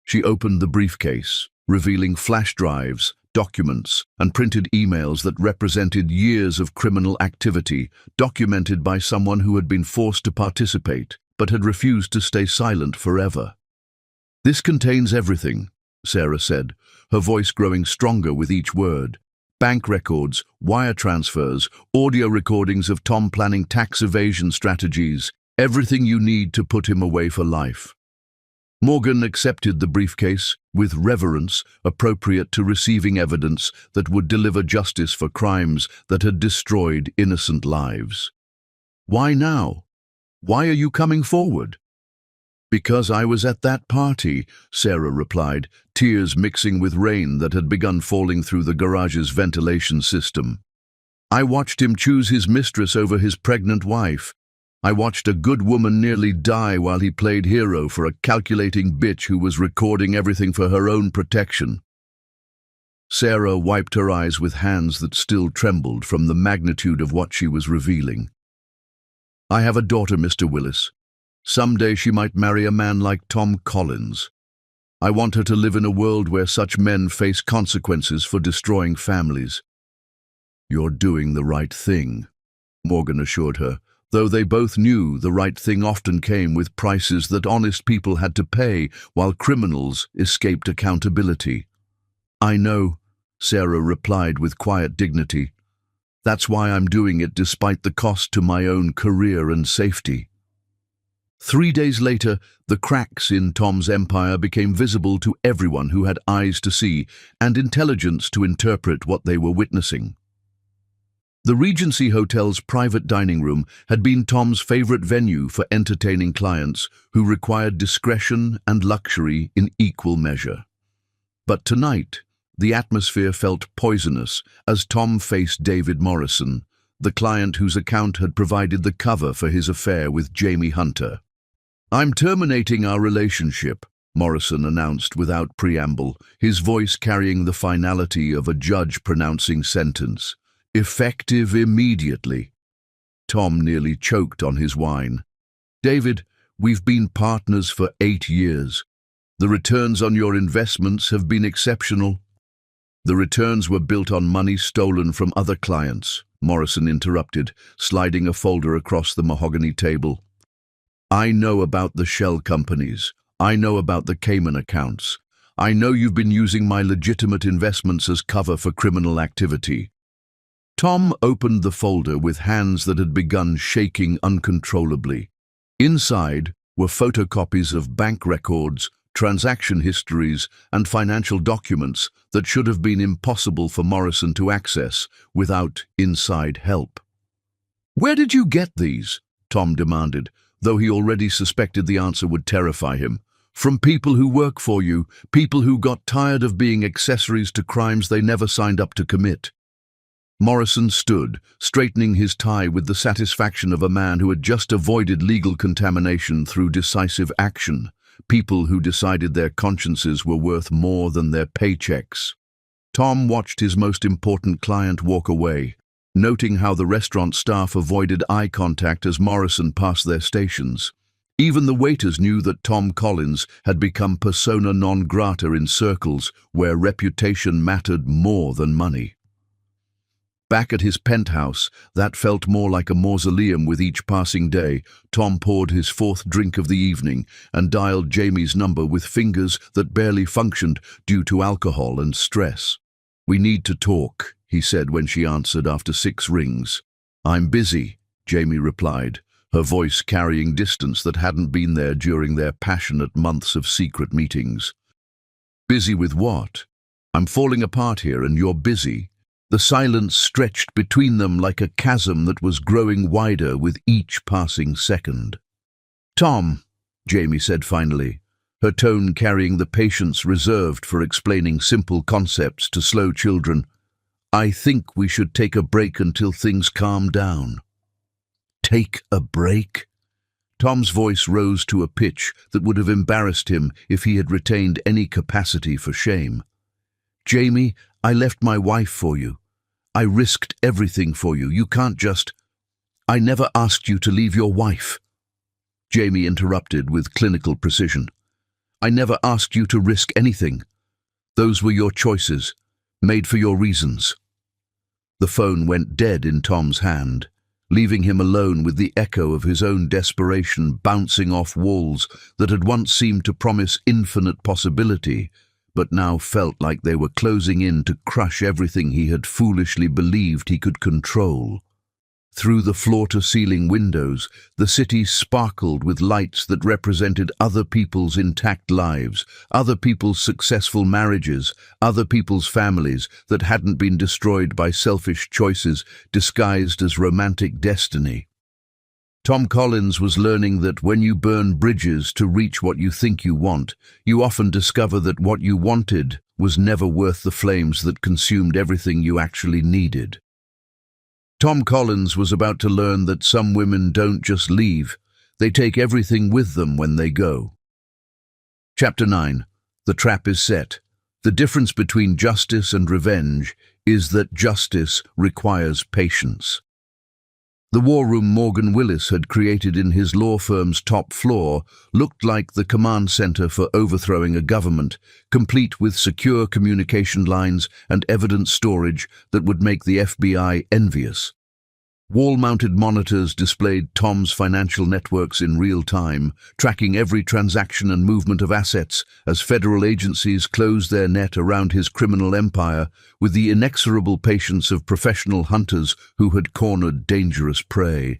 She opened the briefcase, revealing flash drives, documents, and printed emails that represented years of criminal activity, documented by someone who had been forced to participate, but had refused to stay silent forever. "This contains everything," Sarah said, her voice growing stronger with each word. "Bank records, wire transfers, audio recordings of Tom planning tax evasion strategies, everything you need to put him away for life." Morgan accepted the briefcase with reverence appropriate to receiving evidence that would deliver justice for crimes that had destroyed innocent lives. "Why now? Why are you coming forward?" "Because I was at that party," Sarah replied, tears mixing with rain that had begun falling through the garage's ventilation system. "I watched him choose his mistress over his pregnant wife. I watched a good woman nearly die while he played hero for a calculating bitch who was recording everything for her own protection." Sarah wiped her eyes with hands that still trembled from the magnitude of what she was revealing. "I have a daughter, Mr. Willis. Someday she might marry a man like Tom Collins. I want her to live in a world where such men face consequences for destroying families." "You're doing the right thing," Morgan assured her, though they both knew the right thing often came with prices that honest people had to pay while criminals escaped accountability. "I know," Sarah replied with quiet dignity. "That's why I'm doing it despite the cost to my own career and safety." 3 days later, the cracks in Tom's empire became visible to everyone who had eyes to see and intelligence to interpret what they were witnessing. The Regency Hotel's private dining room had been Tom's favorite venue for entertaining clients who required discretion and luxury in equal measure. But tonight, the atmosphere felt poisonous as Tom faced David Morrison, the client whose account had provided the cover for his affair with Jamie Hunter. "I'm terminating our relationship," Morrison announced without preamble, his voice carrying the finality of a judge pronouncing sentence. "Effective immediately." Tom nearly choked on his wine. "David, we've been partners for 8 years. The returns on your investments have been exceptional." "The returns were built on money stolen from other clients," Morrison interrupted, sliding a folder across the mahogany table. "I know about the shell companies. I know about the Cayman accounts. I know you've been using my legitimate investments as cover for criminal activity." Tom opened the folder with hands that had begun shaking uncontrollably. Inside were photocopies of bank records, transaction histories, and financial documents that should have been impossible for Morrison to access without inside help. "Where did you get these?" Tom demanded, though he already suspected the answer would terrify him. "From people who work for you, people who got tired of being accessories to crimes they never signed up to commit." Morrison stood, straightening his tie with the satisfaction of a man who had just avoided legal contamination through decisive action, people who decided their consciences were worth more than their paychecks. Tom watched his most important client walk away, noting how the restaurant staff avoided eye contact as Morrison passed their stations. Even the waiters knew that Tom Collins had become persona non grata in circles where reputation mattered more than money. Back at his penthouse, that felt more like a mausoleum with each passing day, Tom poured his 4th drink of the evening and dialed Jamie's number with fingers that barely functioned due to alcohol and stress. "We need to talk," he said when she answered after 6 rings. "I'm busy," Jamie replied, her voice carrying distance that hadn't been there during their passionate months of secret meetings. "Busy with what? I'm falling apart here and you're busy." The silence stretched between them like a chasm that was growing wider with each passing second. "Tom," Jamie said finally, her tone carrying the patience reserved for explaining simple concepts to slow children, "I think we should take a break until things calm down." "Take a break?" Tom's voice rose to a pitch that would have embarrassed him if he had retained any capacity for shame. "Jamie, I left my wife for you. I risked everything for you. You can't just—" "I never asked you to leave your wife," Jamie interrupted with clinical precision. "I never asked you to risk anything. Those were your choices, made for your reasons." The phone went dead in Tom's hand, leaving him alone with the echo of his own desperation bouncing off walls that had once seemed to promise infinite possibility, but now felt like they were closing in to crush everything he had foolishly believed he could control. Through the floor-to-ceiling windows, the city sparkled with lights that represented other people's intact lives, other people's successful marriages, other people's families that hadn't been destroyed by selfish choices disguised as romantic destiny. Tom Collins was learning that when you burn bridges to reach what you think you want, you often discover that what you wanted was never worth the flames that consumed everything you actually needed. Tom Collins was about to learn that some women don't just leave, they take everything with them when they go. Chapter 9. The Trap is Set. The difference between justice and revenge is that justice requires patience. The war room Morgan Willis had created in his law firm's top floor looked like the command center for overthrowing a government, complete with secure communication lines and evidence storage that would make the FBI envious. Wall-mounted monitors displayed Tom's financial networks in real time, tracking every transaction and movement of assets as federal agencies closed their net around his criminal empire with the inexorable patience of professional hunters who had cornered dangerous prey.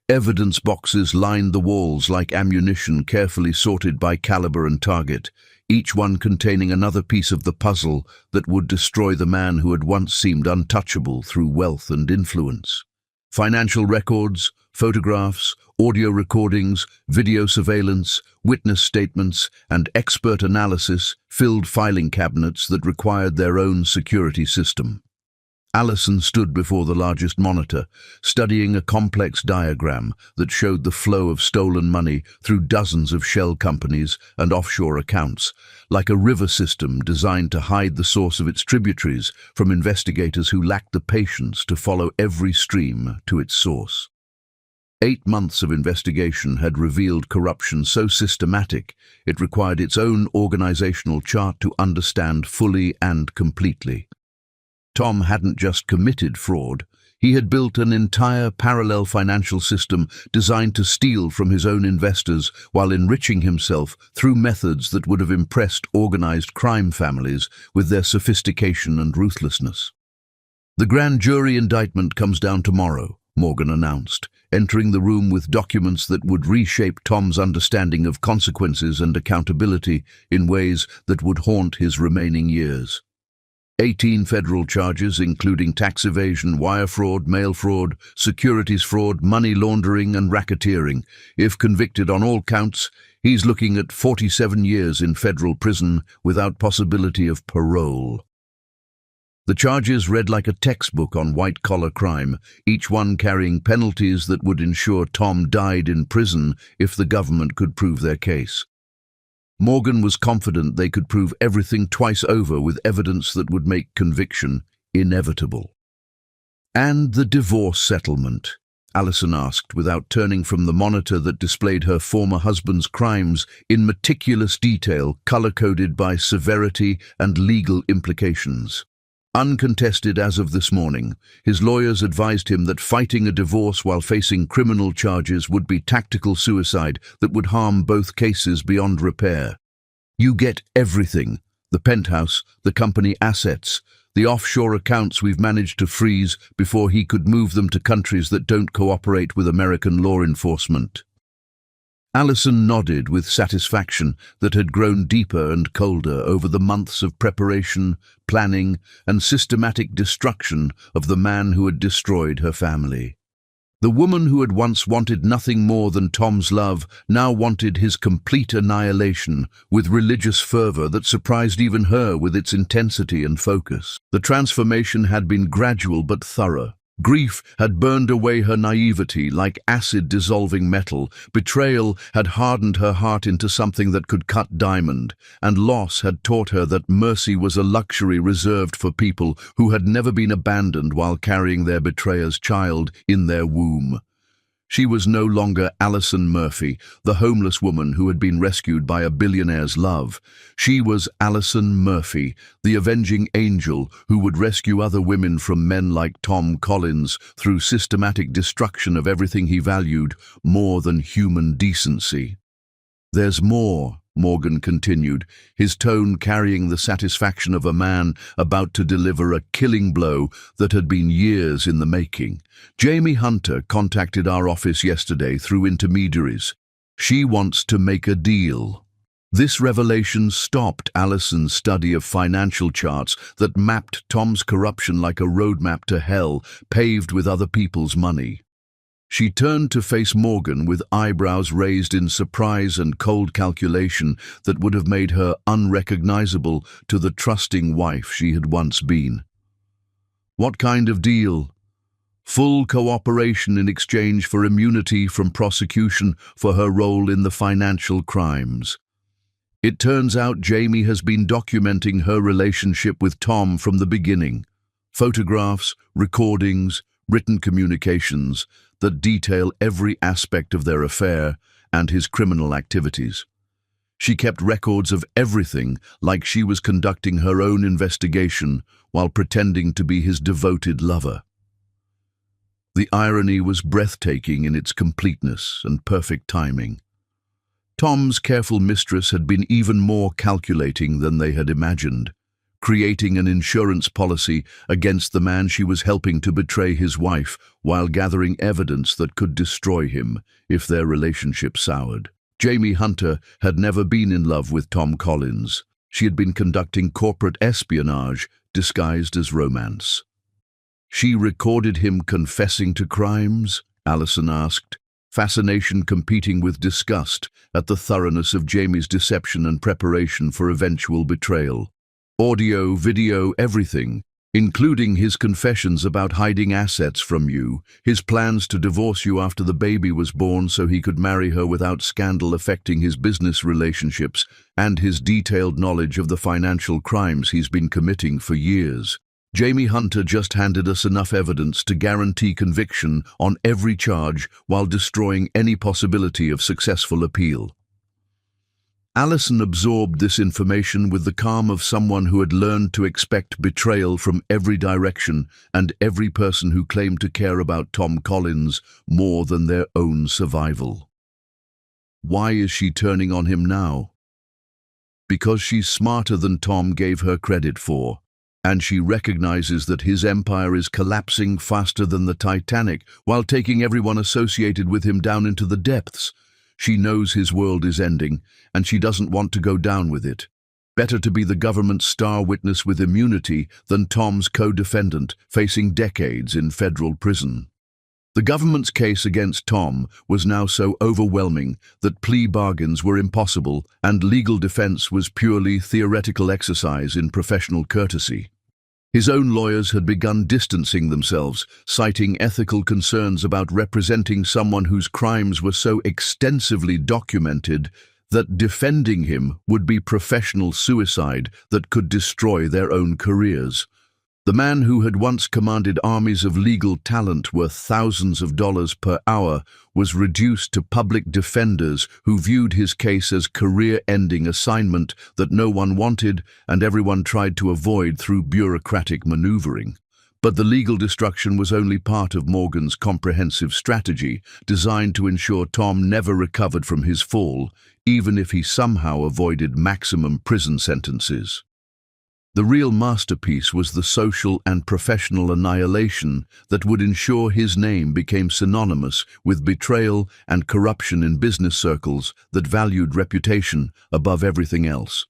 Evidence boxes lined the walls like ammunition carefully sorted by caliber and target, each one containing another piece of the puzzle that would destroy the man who had once seemed untouchable through wealth and influence. Financial records, photographs, audio recordings, video surveillance, witness statements, and expert analysis filled filing cabinets that required their own security system. Allison stood before the largest monitor, studying a complex diagram that showed the flow of stolen money through dozens of shell companies and offshore accounts, like a river system designed to hide the source of its tributaries from investigators who lacked the patience to follow every stream to its source. 8 months of investigation had revealed corruption so systematic it required its own organizational chart to understand fully and completely. Tom hadn't just committed fraud, he had built an entire parallel financial system designed to steal from his own investors while enriching himself through methods that would have impressed organized crime families with their sophistication and ruthlessness. "The grand jury indictment comes down tomorrow," Morgan announced, entering the room with documents that would reshape Tom's understanding of consequences and accountability in ways that would haunt his remaining years. 18 federal charges, including tax evasion, wire fraud, mail fraud, securities fraud, money laundering, and racketeering. If convicted on all counts, he's looking at 47 years in federal prison without possibility of parole. The charges read like a textbook on white-collar crime, each one carrying penalties that would ensure Tom died in prison if the government could prove their case. Morgan was confident they could prove everything twice over with evidence that would make conviction inevitable. "And the divorce settlement?" Allison asked, without turning from the monitor that displayed her former husband's crimes in meticulous detail, color-coded by severity and legal implications. Uncontested as of this morning, his lawyers advised him that fighting a divorce while facing criminal charges would be tactical suicide that would harm both cases beyond repair. "You get everything: the penthouse, the company assets, the offshore accounts we've managed to freeze before he could move them to countries that don't cooperate with American law enforcement." Allison nodded with satisfaction that had grown deeper and colder over the months of preparation, planning, and systematic destruction of the man who had destroyed her family. The woman who had once wanted nothing more than Tom's love now wanted his complete annihilation with religious fervor that surprised even her with its intensity and focus. The transformation had been gradual but thorough. Grief had burned away her naivety like acid-dissolving metal, betrayal had hardened her heart into something that could cut diamond, and loss had taught her that mercy was a luxury reserved for people who had never been abandoned while carrying their betrayer's child in their womb. She was no longer Allison Murphy, the homeless woman who had been rescued by a billionaire's love. She was Allison Murphy, the avenging angel who would rescue other women from men like Tom Collins through systematic destruction of everything he valued more than human decency. "There's more," Morgan continued, his tone carrying the satisfaction of a man about to deliver a killing blow that had been years in the making. "Jamie Hunter contacted our office yesterday through intermediaries. She wants to make a deal." This revelation stopped Allison's study of financial charts that mapped Tom's corruption like a roadmap to hell, paved with other people's money. She turned to face Morgan with eyebrows raised in surprise and cold calculation that would have made her unrecognizable to the trusting wife she had once been. "What kind of deal?" "Full cooperation in exchange for immunity from prosecution for her role in the financial crimes." It turns out Jamie has been documenting her relationship with Tom from the beginning. Photographs, recordings, written communications that detail every aspect of their affair and his criminal activities. She kept records of everything like she was conducting her own investigation while pretending to be his devoted lover. The irony was breathtaking in its completeness and perfect timing. Tom's careful mistress had been even more calculating than they had imagined, creating an insurance policy against the man she was helping to betray his wife while gathering evidence that could destroy him if their relationship soured. Jamie Hunter had never been in love with Tom Collins. She had been conducting corporate espionage disguised as romance. "She recorded him confessing to crimes?" Allison asked, fascination competing with disgust at the thoroughness of Jamie's deception and preparation for eventual betrayal. "Audio, video, everything, including his confessions about hiding assets from you, his plans to divorce you after the baby was born so he could marry her without scandal affecting his business relationships, and his detailed knowledge of the financial crimes he's been committing for years. Jamie Hunter just handed us enough evidence to guarantee conviction on every charge while destroying any possibility of successful appeal." Allison absorbed this information with the calm of someone who had learned to expect betrayal from every direction and every person who claimed to care about Tom Collins more than their own survival. Why is she turning on him now? Because she's smarter than Tom gave her credit for, and she recognizes that his empire is collapsing faster than the Titanic while taking everyone associated with him down into the depths. She knows his world is ending, and she doesn't want to go down with it. Better to be the government's star witness with immunity than Tom's co-defendant facing decades in federal prison. The government's case against Tom was now so overwhelming that plea bargains were impossible and legal defense was purely theoretical exercise in professional courtesy. His own lawyers had begun distancing themselves, citing ethical concerns about representing someone whose crimes were so extensively documented that defending him would be professional suicide that could destroy their own careers. The man who had once commanded armies of legal talent worth thousands of dollars per hour was reduced to public defenders who viewed his case as career-ending assignment that no one wanted and everyone tried to avoid through bureaucratic maneuvering. But the legal destruction was only part of Morgan's comprehensive strategy, designed to ensure Tom never recovered from his fall, even if he somehow avoided maximum prison sentences. The real masterpiece was the social and professional annihilation that would ensure his name became synonymous with betrayal and corruption in business circles that valued reputation above everything else.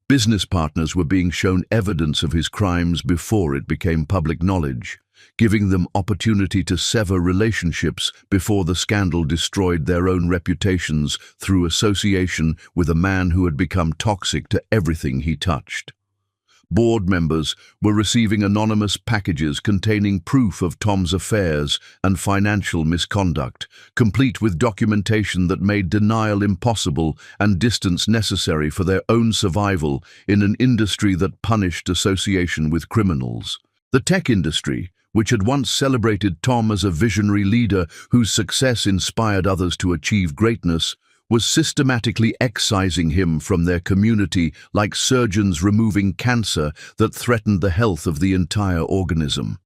Business partners were being shown evidence of his crimes before it became public knowledge, giving them opportunity to sever relationships before the scandal destroyed their own reputations through association with a man who had become toxic to everything he touched. Board members were receiving anonymous packages containing proof of Tom's affairs and financial misconduct, complete with documentation that made denial impossible and distance necessary for their own survival in an industry that punished association with criminals. The tech industry, which had once celebrated Tom as a visionary leader whose success inspired others to achieve greatness, was systematically excising him from their community like surgeons removing cancer that threatened the health of the entire organism.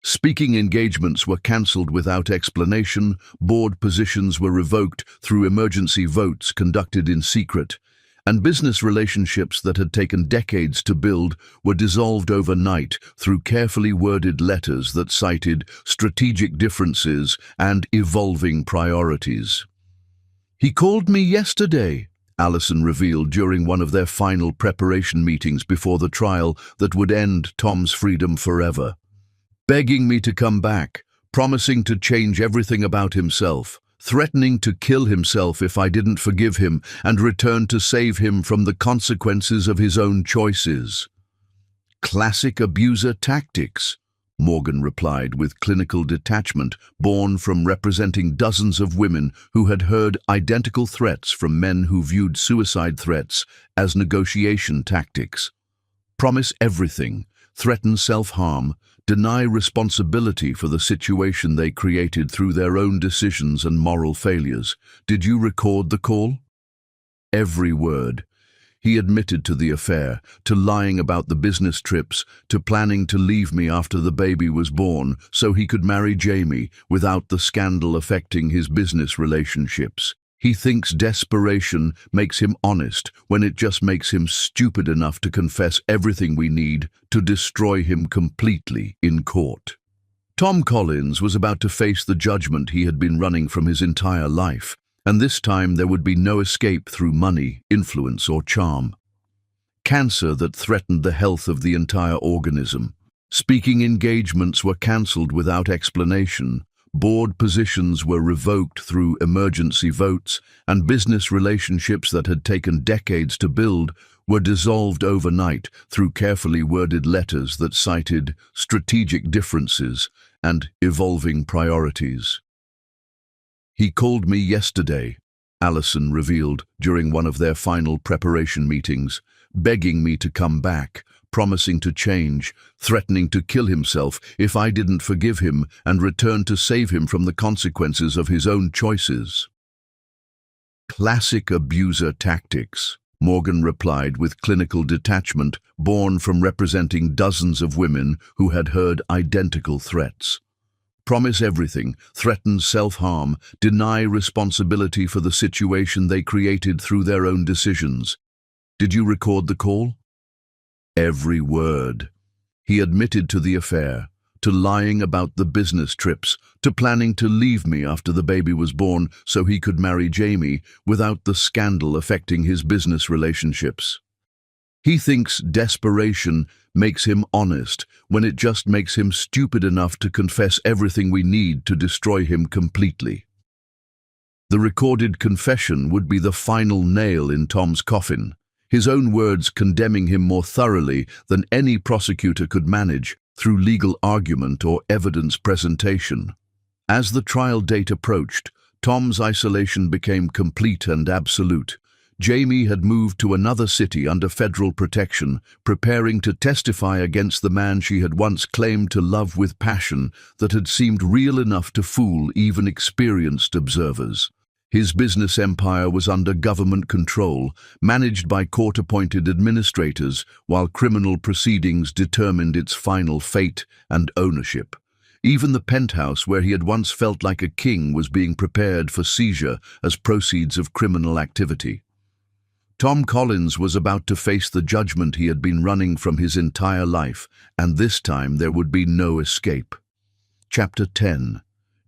Speaking engagements were cancelled without explanation, board positions were revoked through emergency votes conducted in secret, and business relationships that had taken decades to build were dissolved overnight through carefully worded letters that cited strategic differences and evolving priorities. "He called me yesterday," Allison revealed during one of their final preparation meetings before the trial that would end Tom's freedom forever. "Begging me to come back, promising to change everything about himself, threatening to kill himself if I didn't forgive him and return to save him from the consequences of his own choices." "Classic abuser tactics," Morgan replied with clinical detachment born from representing dozens of women who had heard identical threats from men who viewed suicide threats as negotiation tactics. Promise everything, threaten self-harm, deny responsibility for the situation they created through their own decisions and moral failures. Did you record the call? Every word. He admitted to the affair, to lying about the business trips, to planning to leave me after the baby was born so he could marry Jamie without the scandal affecting his business relationships. He thinks desperation makes him honest when it just makes him stupid enough to confess everything we need to destroy him completely in court. Tom Collins was about to face the judgment he had been running from his entire life, and this time there would be no escape through money, influence, or charm. Cancer that threatened the health of the entire organism. Speaking engagements were cancelled without explanation. Board positions were revoked through emergency votes, and business relationships that had taken decades to build were dissolved overnight through carefully worded letters that cited strategic differences and evolving priorities. "He called me yesterday," Allison revealed during one of their final preparation meetings, begging me to come back, promising to change, threatening to kill himself if I didn't forgive him and return to save him from the consequences of his own choices. "Classic abuser tactics," Morgan replied with clinical detachment born from representing dozens of women who had heard identical threats. Promise everything, threaten self-harm, deny responsibility for the situation they created through their own decisions. Did you record the call? Every word. He admitted to the affair, to lying about the business trips, to planning to leave me after the baby was born so he could marry Jamie without the scandal affecting his business relationships. He thinks desperation makes him honest when it just makes him stupid enough to confess everything we need to destroy him completely. The recorded confession would be the final nail in Tom's coffin, his own words condemning him more thoroughly than any prosecutor could manage through legal argument or evidence presentation. As the trial date approached, Tom's isolation became complete and absolute. Jamie had moved to another city under federal protection, preparing to testify against the man she had once claimed to love with passion that had seemed real enough to fool even experienced observers. His business empire was under government control, managed by court-appointed administrators, while criminal proceedings determined its final fate and ownership. Even the penthouse where he had once felt like a king was being prepared for seizure as proceeds of criminal activity. Tom Collins was about to face the judgment he had been running from his entire life, and this time there would be no escape. Chapter 10.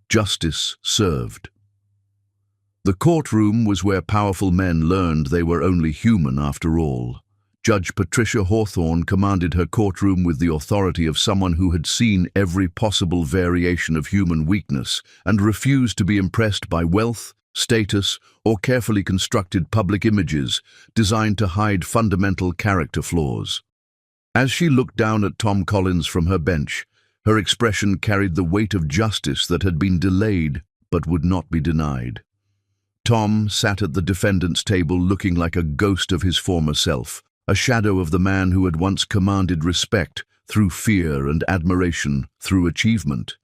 Justice Served. The courtroom was where powerful men learned they were only human after all. Judge Patricia Hawthorne commanded her courtroom with the authority of someone who had seen every possible variation of human weakness and refused to be impressed by wealth, status, or carefully constructed public images designed to hide fundamental character flaws. As she looked down at Tom Collins from her bench, her expression carried the weight of justice that had been delayed but would not be denied. Tom sat at the defendant's table looking like a ghost of his former self, a shadow of the man who had once commanded respect through fear and admiration through achievement.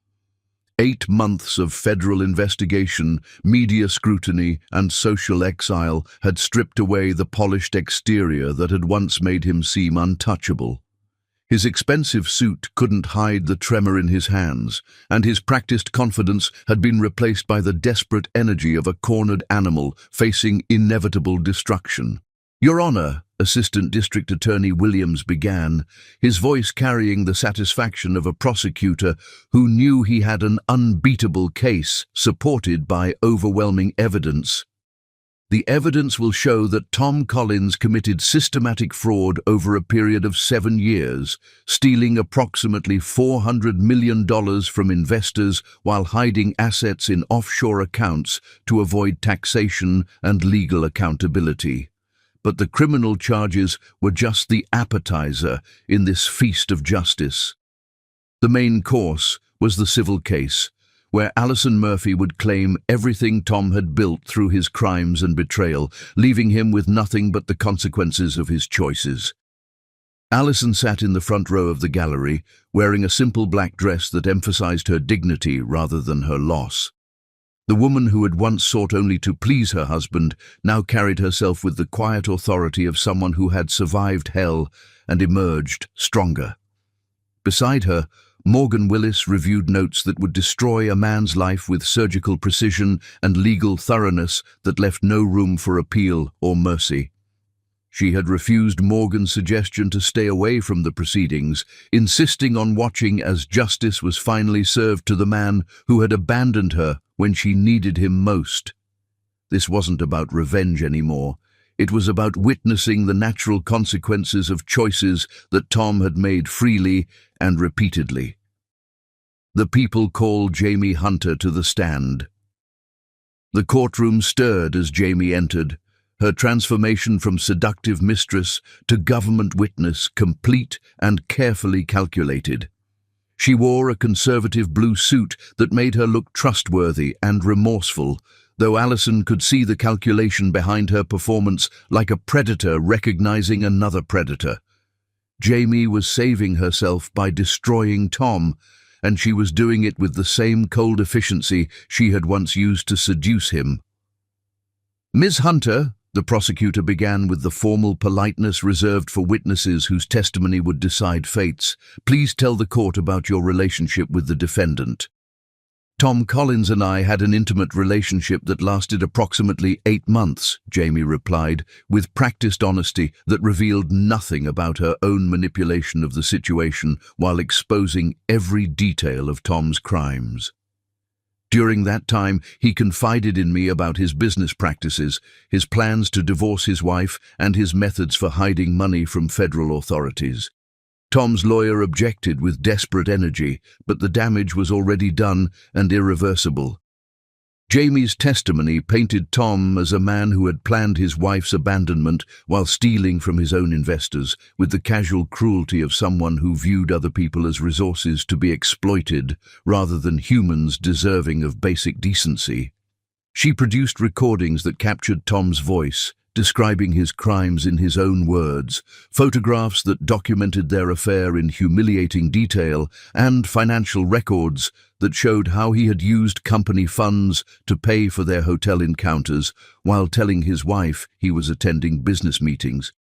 8 months of federal investigation, media scrutiny, and social exile had stripped away the polished exterior that had once made him seem untouchable. His expensive suit couldn't hide the tremor in his hands, and his practiced confidence had been replaced by the desperate energy of a cornered animal facing inevitable destruction. "Your Honor," Assistant District Attorney Williams began, his voice carrying the satisfaction of a prosecutor who knew he had an unbeatable case supported by overwhelming evidence. "The evidence will show that Tom Collins committed systematic fraud over a period of 7 years, stealing approximately $400 million from investors while hiding assets in offshore accounts to avoid taxation and legal accountability. But the criminal charges were just the appetizer in this feast of justice. The main course was the civil case, where Alison Murphy would claim everything Tom had built through his crimes and betrayal, leaving him with nothing but the consequences of his choices. Alison sat in the front row of the gallery, wearing a simple black dress that emphasized her dignity rather than her loss. The woman who had once sought only to please her husband now carried herself with the quiet authority of someone who had survived hell and emerged stronger. Beside her, Morgan Willis reviewed notes that would destroy a man's life with surgical precision and legal thoroughness that left no room for appeal or mercy. She had refused Morgan's suggestion to stay away from the proceedings, insisting on watching as justice was finally served to the man who had abandoned her when she needed him most. This wasn't about revenge anymore. It was about witnessing the natural consequences of choices that Tom had made freely and repeatedly. The people called Jamie Hunter to the stand. The courtroom stirred as Jamie entered, her transformation from seductive mistress to government witness complete and carefully calculated. She wore a conservative blue suit that made her look trustworthy and remorseful, though Allison could see the calculation behind her performance like a predator recognizing another predator. Jamie was saving herself by destroying Tom, and she was doing it with the same cold efficiency she had once used to seduce him. "Ms. Hunter," the prosecutor began with the formal politeness reserved for witnesses whose testimony would decide fates, "please tell the court about your relationship with the defendant." "Tom Collins and I had an intimate relationship that lasted approximately 8 months, Jamie replied, with practiced honesty that revealed nothing about her own manipulation of the situation while exposing every detail of Tom's crimes. "During that time, he confided in me about his business practices, his plans to divorce his wife, and his methods for hiding money from federal authorities. Tom's lawyer objected with desperate energy, but the damage was already done and irreversible. Jamie's testimony painted Tom as a man who had planned his wife's abandonment while stealing from his own investors, with the casual cruelty of someone who viewed other people as resources to be exploited rather than humans deserving of basic decency. She produced recordings that captured Tom's voice, describing his crimes in his own words, photographs that documented their affair in humiliating detail, and financial records that showed how he had used company funds to pay for their hotel encounters while telling his wife he was attending business meetings.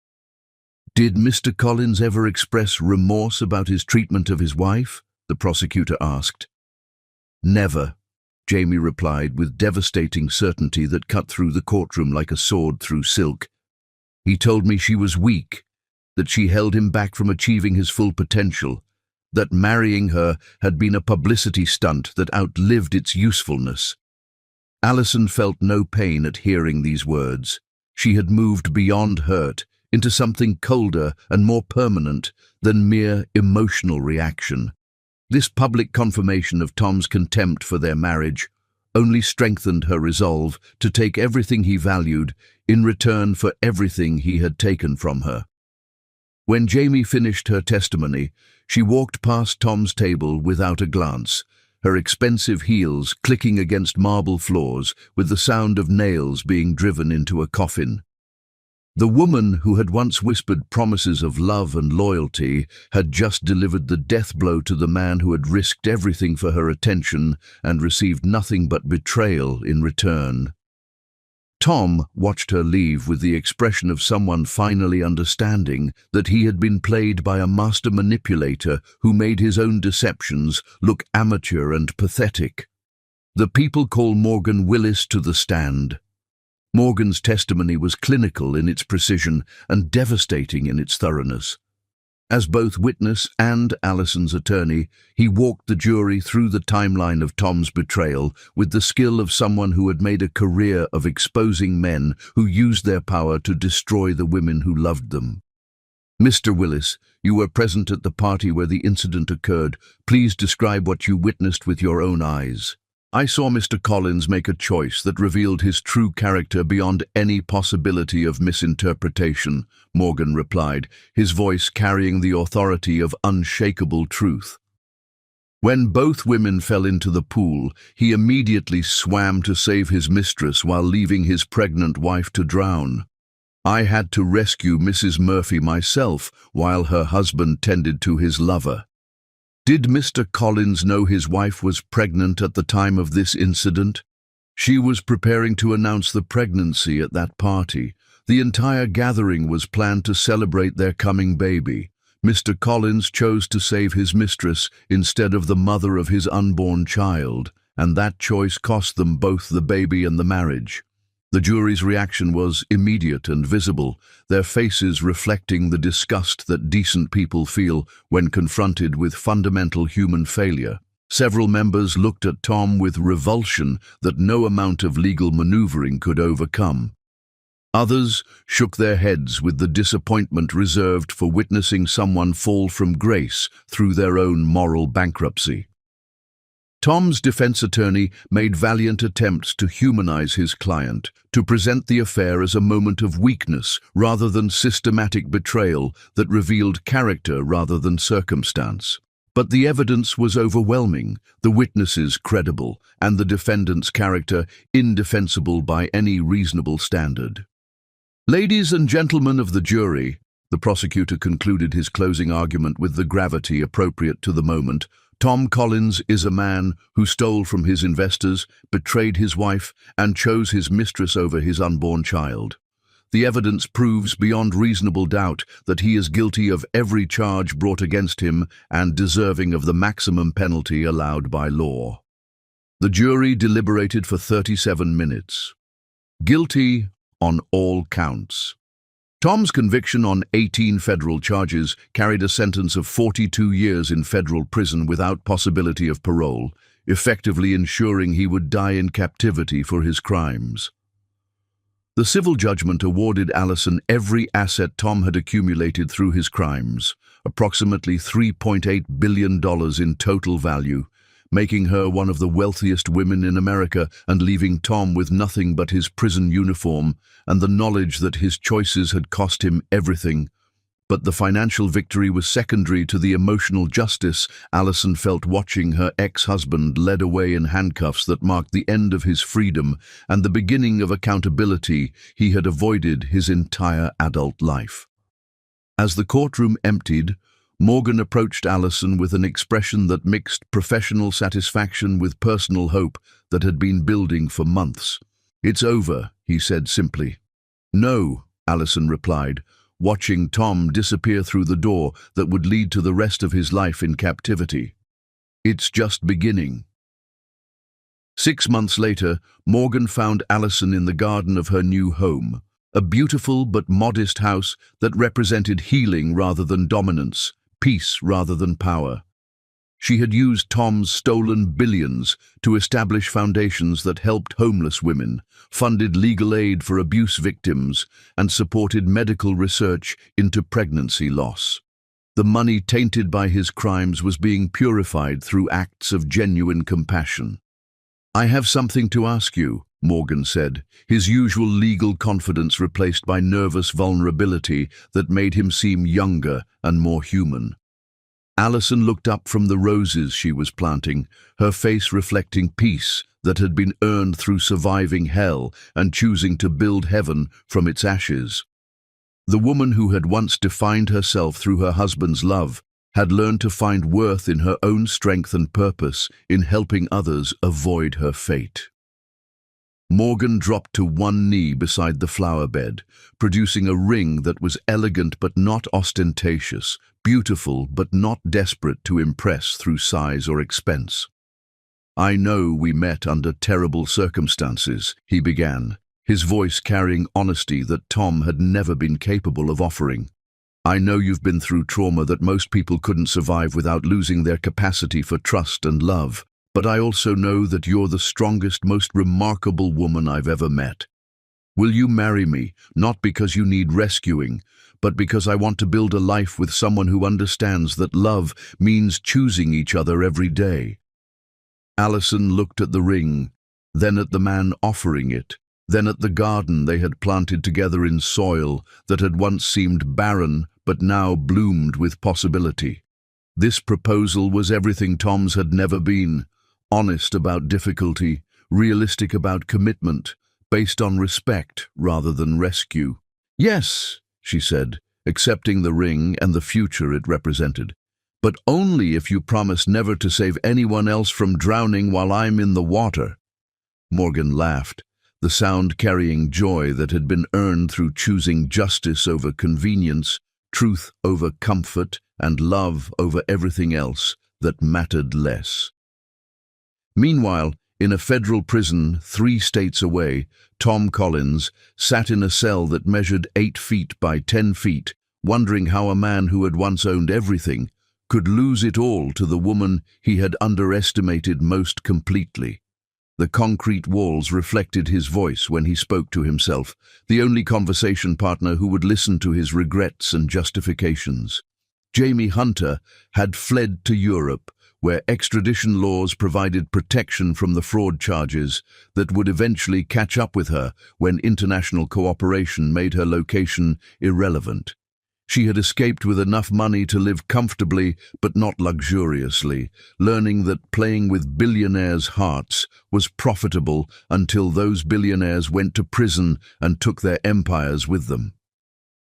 "Did Mr. Collins ever express remorse about his treatment of his wife?" the prosecutor asked. "Never," Jamie replied with devastating certainty that cut through the courtroom like a sword through silk. "He told me she was weak, that she held him back from achieving his full potential, that marrying her had been a publicity stunt that outlived its usefulness." Allison felt no pain at hearing these words. She had moved beyond hurt into something colder and more permanent than mere emotional reaction. This public confirmation of Tom's contempt for their marriage only strengthened her resolve to take everything he valued in return for everything he had taken from her. When Jamie finished her testimony, she walked past Tom's table without a glance, her expensive heels clicking against marble floors with the sound of nails being driven into a coffin. The woman who had once whispered promises of love and loyalty had just delivered the death blow to the man who had risked everything for her attention and received nothing but betrayal in return. Tom watched her leave with the expression of someone finally understanding that he had been played by a master manipulator who made his own deceptions look amateur and pathetic. The people call Morgan Willis to the stand. Morgan's testimony was clinical in its precision and devastating in its thoroughness. As both witness and Allison's attorney, he walked the jury through the timeline of Tom's betrayal with the skill of someone who had made a career of exposing men who used their power to destroy the women who loved them. "Mr. Willis, you were present at the party where the incident occurred. Please describe what you witnessed with your own eyes." "I saw Mr. Collins make a choice that revealed his true character beyond any possibility of misinterpretation," Morgan replied, his voice carrying the authority of unshakable truth. "When both women fell into the pool, he immediately swam to save his mistress while leaving his pregnant wife to drown. I had to rescue Mrs. Murphy myself while her husband tended to his lover." "Did Mr. Collins know his wife was pregnant at the time of this incident?" She was preparing to announce the pregnancy at that party. The entire gathering was planned to celebrate their coming baby. Mr. Collins chose to save his mistress instead of the mother of his unborn child, and that choice cost them both the baby and the marriage. The jury's reaction was immediate and visible, their faces reflecting the disgust that decent people feel when confronted with fundamental human failure. Several members looked at Tom with revulsion that no amount of legal maneuvering could overcome. Others shook their heads with the disappointment reserved for witnessing someone fall from grace through their own moral bankruptcy. Tom's defense attorney made valiant attempts to humanize his client, to present the affair as a moment of weakness rather than systematic betrayal that revealed character rather than circumstance. But the evidence was overwhelming, the witnesses credible, and the defendant's character indefensible by any reasonable standard. "Ladies and gentlemen of the jury," the prosecutor concluded his closing argument with the gravity appropriate to the moment, "Tom Collins is a man who stole from his investors, betrayed his wife, and chose his mistress over his unborn child. The evidence proves beyond reasonable doubt that he is guilty of every charge brought against him and deserving of the maximum penalty allowed by law." The jury deliberated for 37 minutes. Guilty on all counts. Tom's conviction on 18 federal charges carried a sentence of 42 years in federal prison without possibility of parole, effectively ensuring he would die in captivity for his crimes. The civil judgment awarded Allison every asset Tom had accumulated through his crimes, approximately $3.8 billion in total value, making her one of the wealthiest women in America and leaving Tom with nothing but his prison uniform and the knowledge that his choices had cost him everything. But the financial victory was secondary to the emotional justice Allison felt watching her ex-husband led away in handcuffs that marked the end of his freedom and the beginning of accountability he had avoided his entire adult life. As the courtroom emptied, Morgan approached Allison with an expression that mixed professional satisfaction with personal hope that had been building for months. "It's over," he said simply. "No," Allison replied, watching Tom disappear through the door that would lead to the rest of his life in captivity. "It's just beginning." 6 months later, Morgan found Allison in the garden of her new home, a beautiful but modest house that represented healing rather than dominance, peace rather than power. She had used Tom's stolen billions to establish foundations that helped homeless women, funded legal aid for abuse victims, and supported medical research into pregnancy loss. The money tainted by his crimes was being purified through acts of genuine compassion. "I have something to ask you," Morgan said, his usual legal confidence replaced by nervous vulnerability that made him seem younger and more human. Allison looked up from the roses she was planting, her face reflecting peace that had been earned through surviving hell and choosing to build heaven from its ashes. The woman who had once defined herself through her husband's love had learned to find worth in her own strength and purpose in helping others avoid her fate. Morgan dropped to one knee beside the flower bed, producing a ring that was elegant but not ostentatious, beautiful but not desperate to impress through size or expense. "I know we met under terrible circumstances," he began, his voice carrying honesty that Tom had never been capable of offering. "I know you've been through trauma that most people couldn't survive without losing their capacity for trust and love. But I also know that you're the strongest, most remarkable woman I've ever met. Will you marry me, not because you need rescuing, but because I want to build a life with someone who understands that love means choosing each other every day?" Allison looked at the ring, then at the man offering it, then at the garden they had planted together in soil that had once seemed barren but now bloomed with possibility. This proposal was everything Tom's had never been. Honest about difficulty, realistic about commitment, based on respect rather than rescue. "Yes," she said, accepting the ring and the future it represented. "But only if you promise never to save anyone else from drowning while I'm in the water." Morgan laughed, the sound carrying joy that had been earned through choosing justice over convenience, truth over comfort, and love over everything else that mattered less. Meanwhile, in a federal prison 3 states away, Tom Collins sat in a cell that measured 8 feet by 10 feet, wondering how a man who had once owned everything could lose it all to the woman he had underestimated most completely. The concrete walls reflected his voice when he spoke to himself, the only conversation partner who would listen to his regrets and justifications. Jamie Hunter had fled to Europe, where extradition laws provided protection from the fraud charges that would eventually catch up with her when international cooperation made her location irrelevant. She had escaped with enough money to live comfortably but not luxuriously, learning that playing with billionaires' hearts was profitable until those billionaires went to prison and took their empires with them.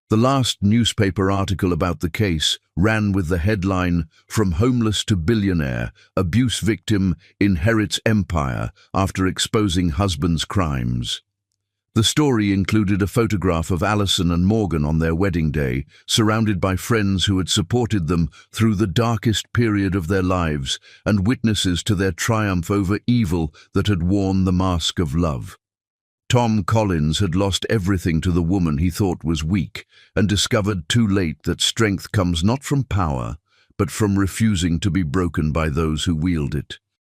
The last newspaper article about the case ran with the headline, "From Homeless to Billionaire, Abuse Victim Inherits Empire After Exposing Husband's Crimes." The story included a photograph of Allison and Morgan on their wedding day, surrounded by friends who had supported them through the darkest period of their lives and witnesses to their triumph over evil that had worn the mask of love. Tom Collins had lost everything to the woman he thought was weak and discovered too late that strength comes not from power, but from refusing to be broken by those who wield it.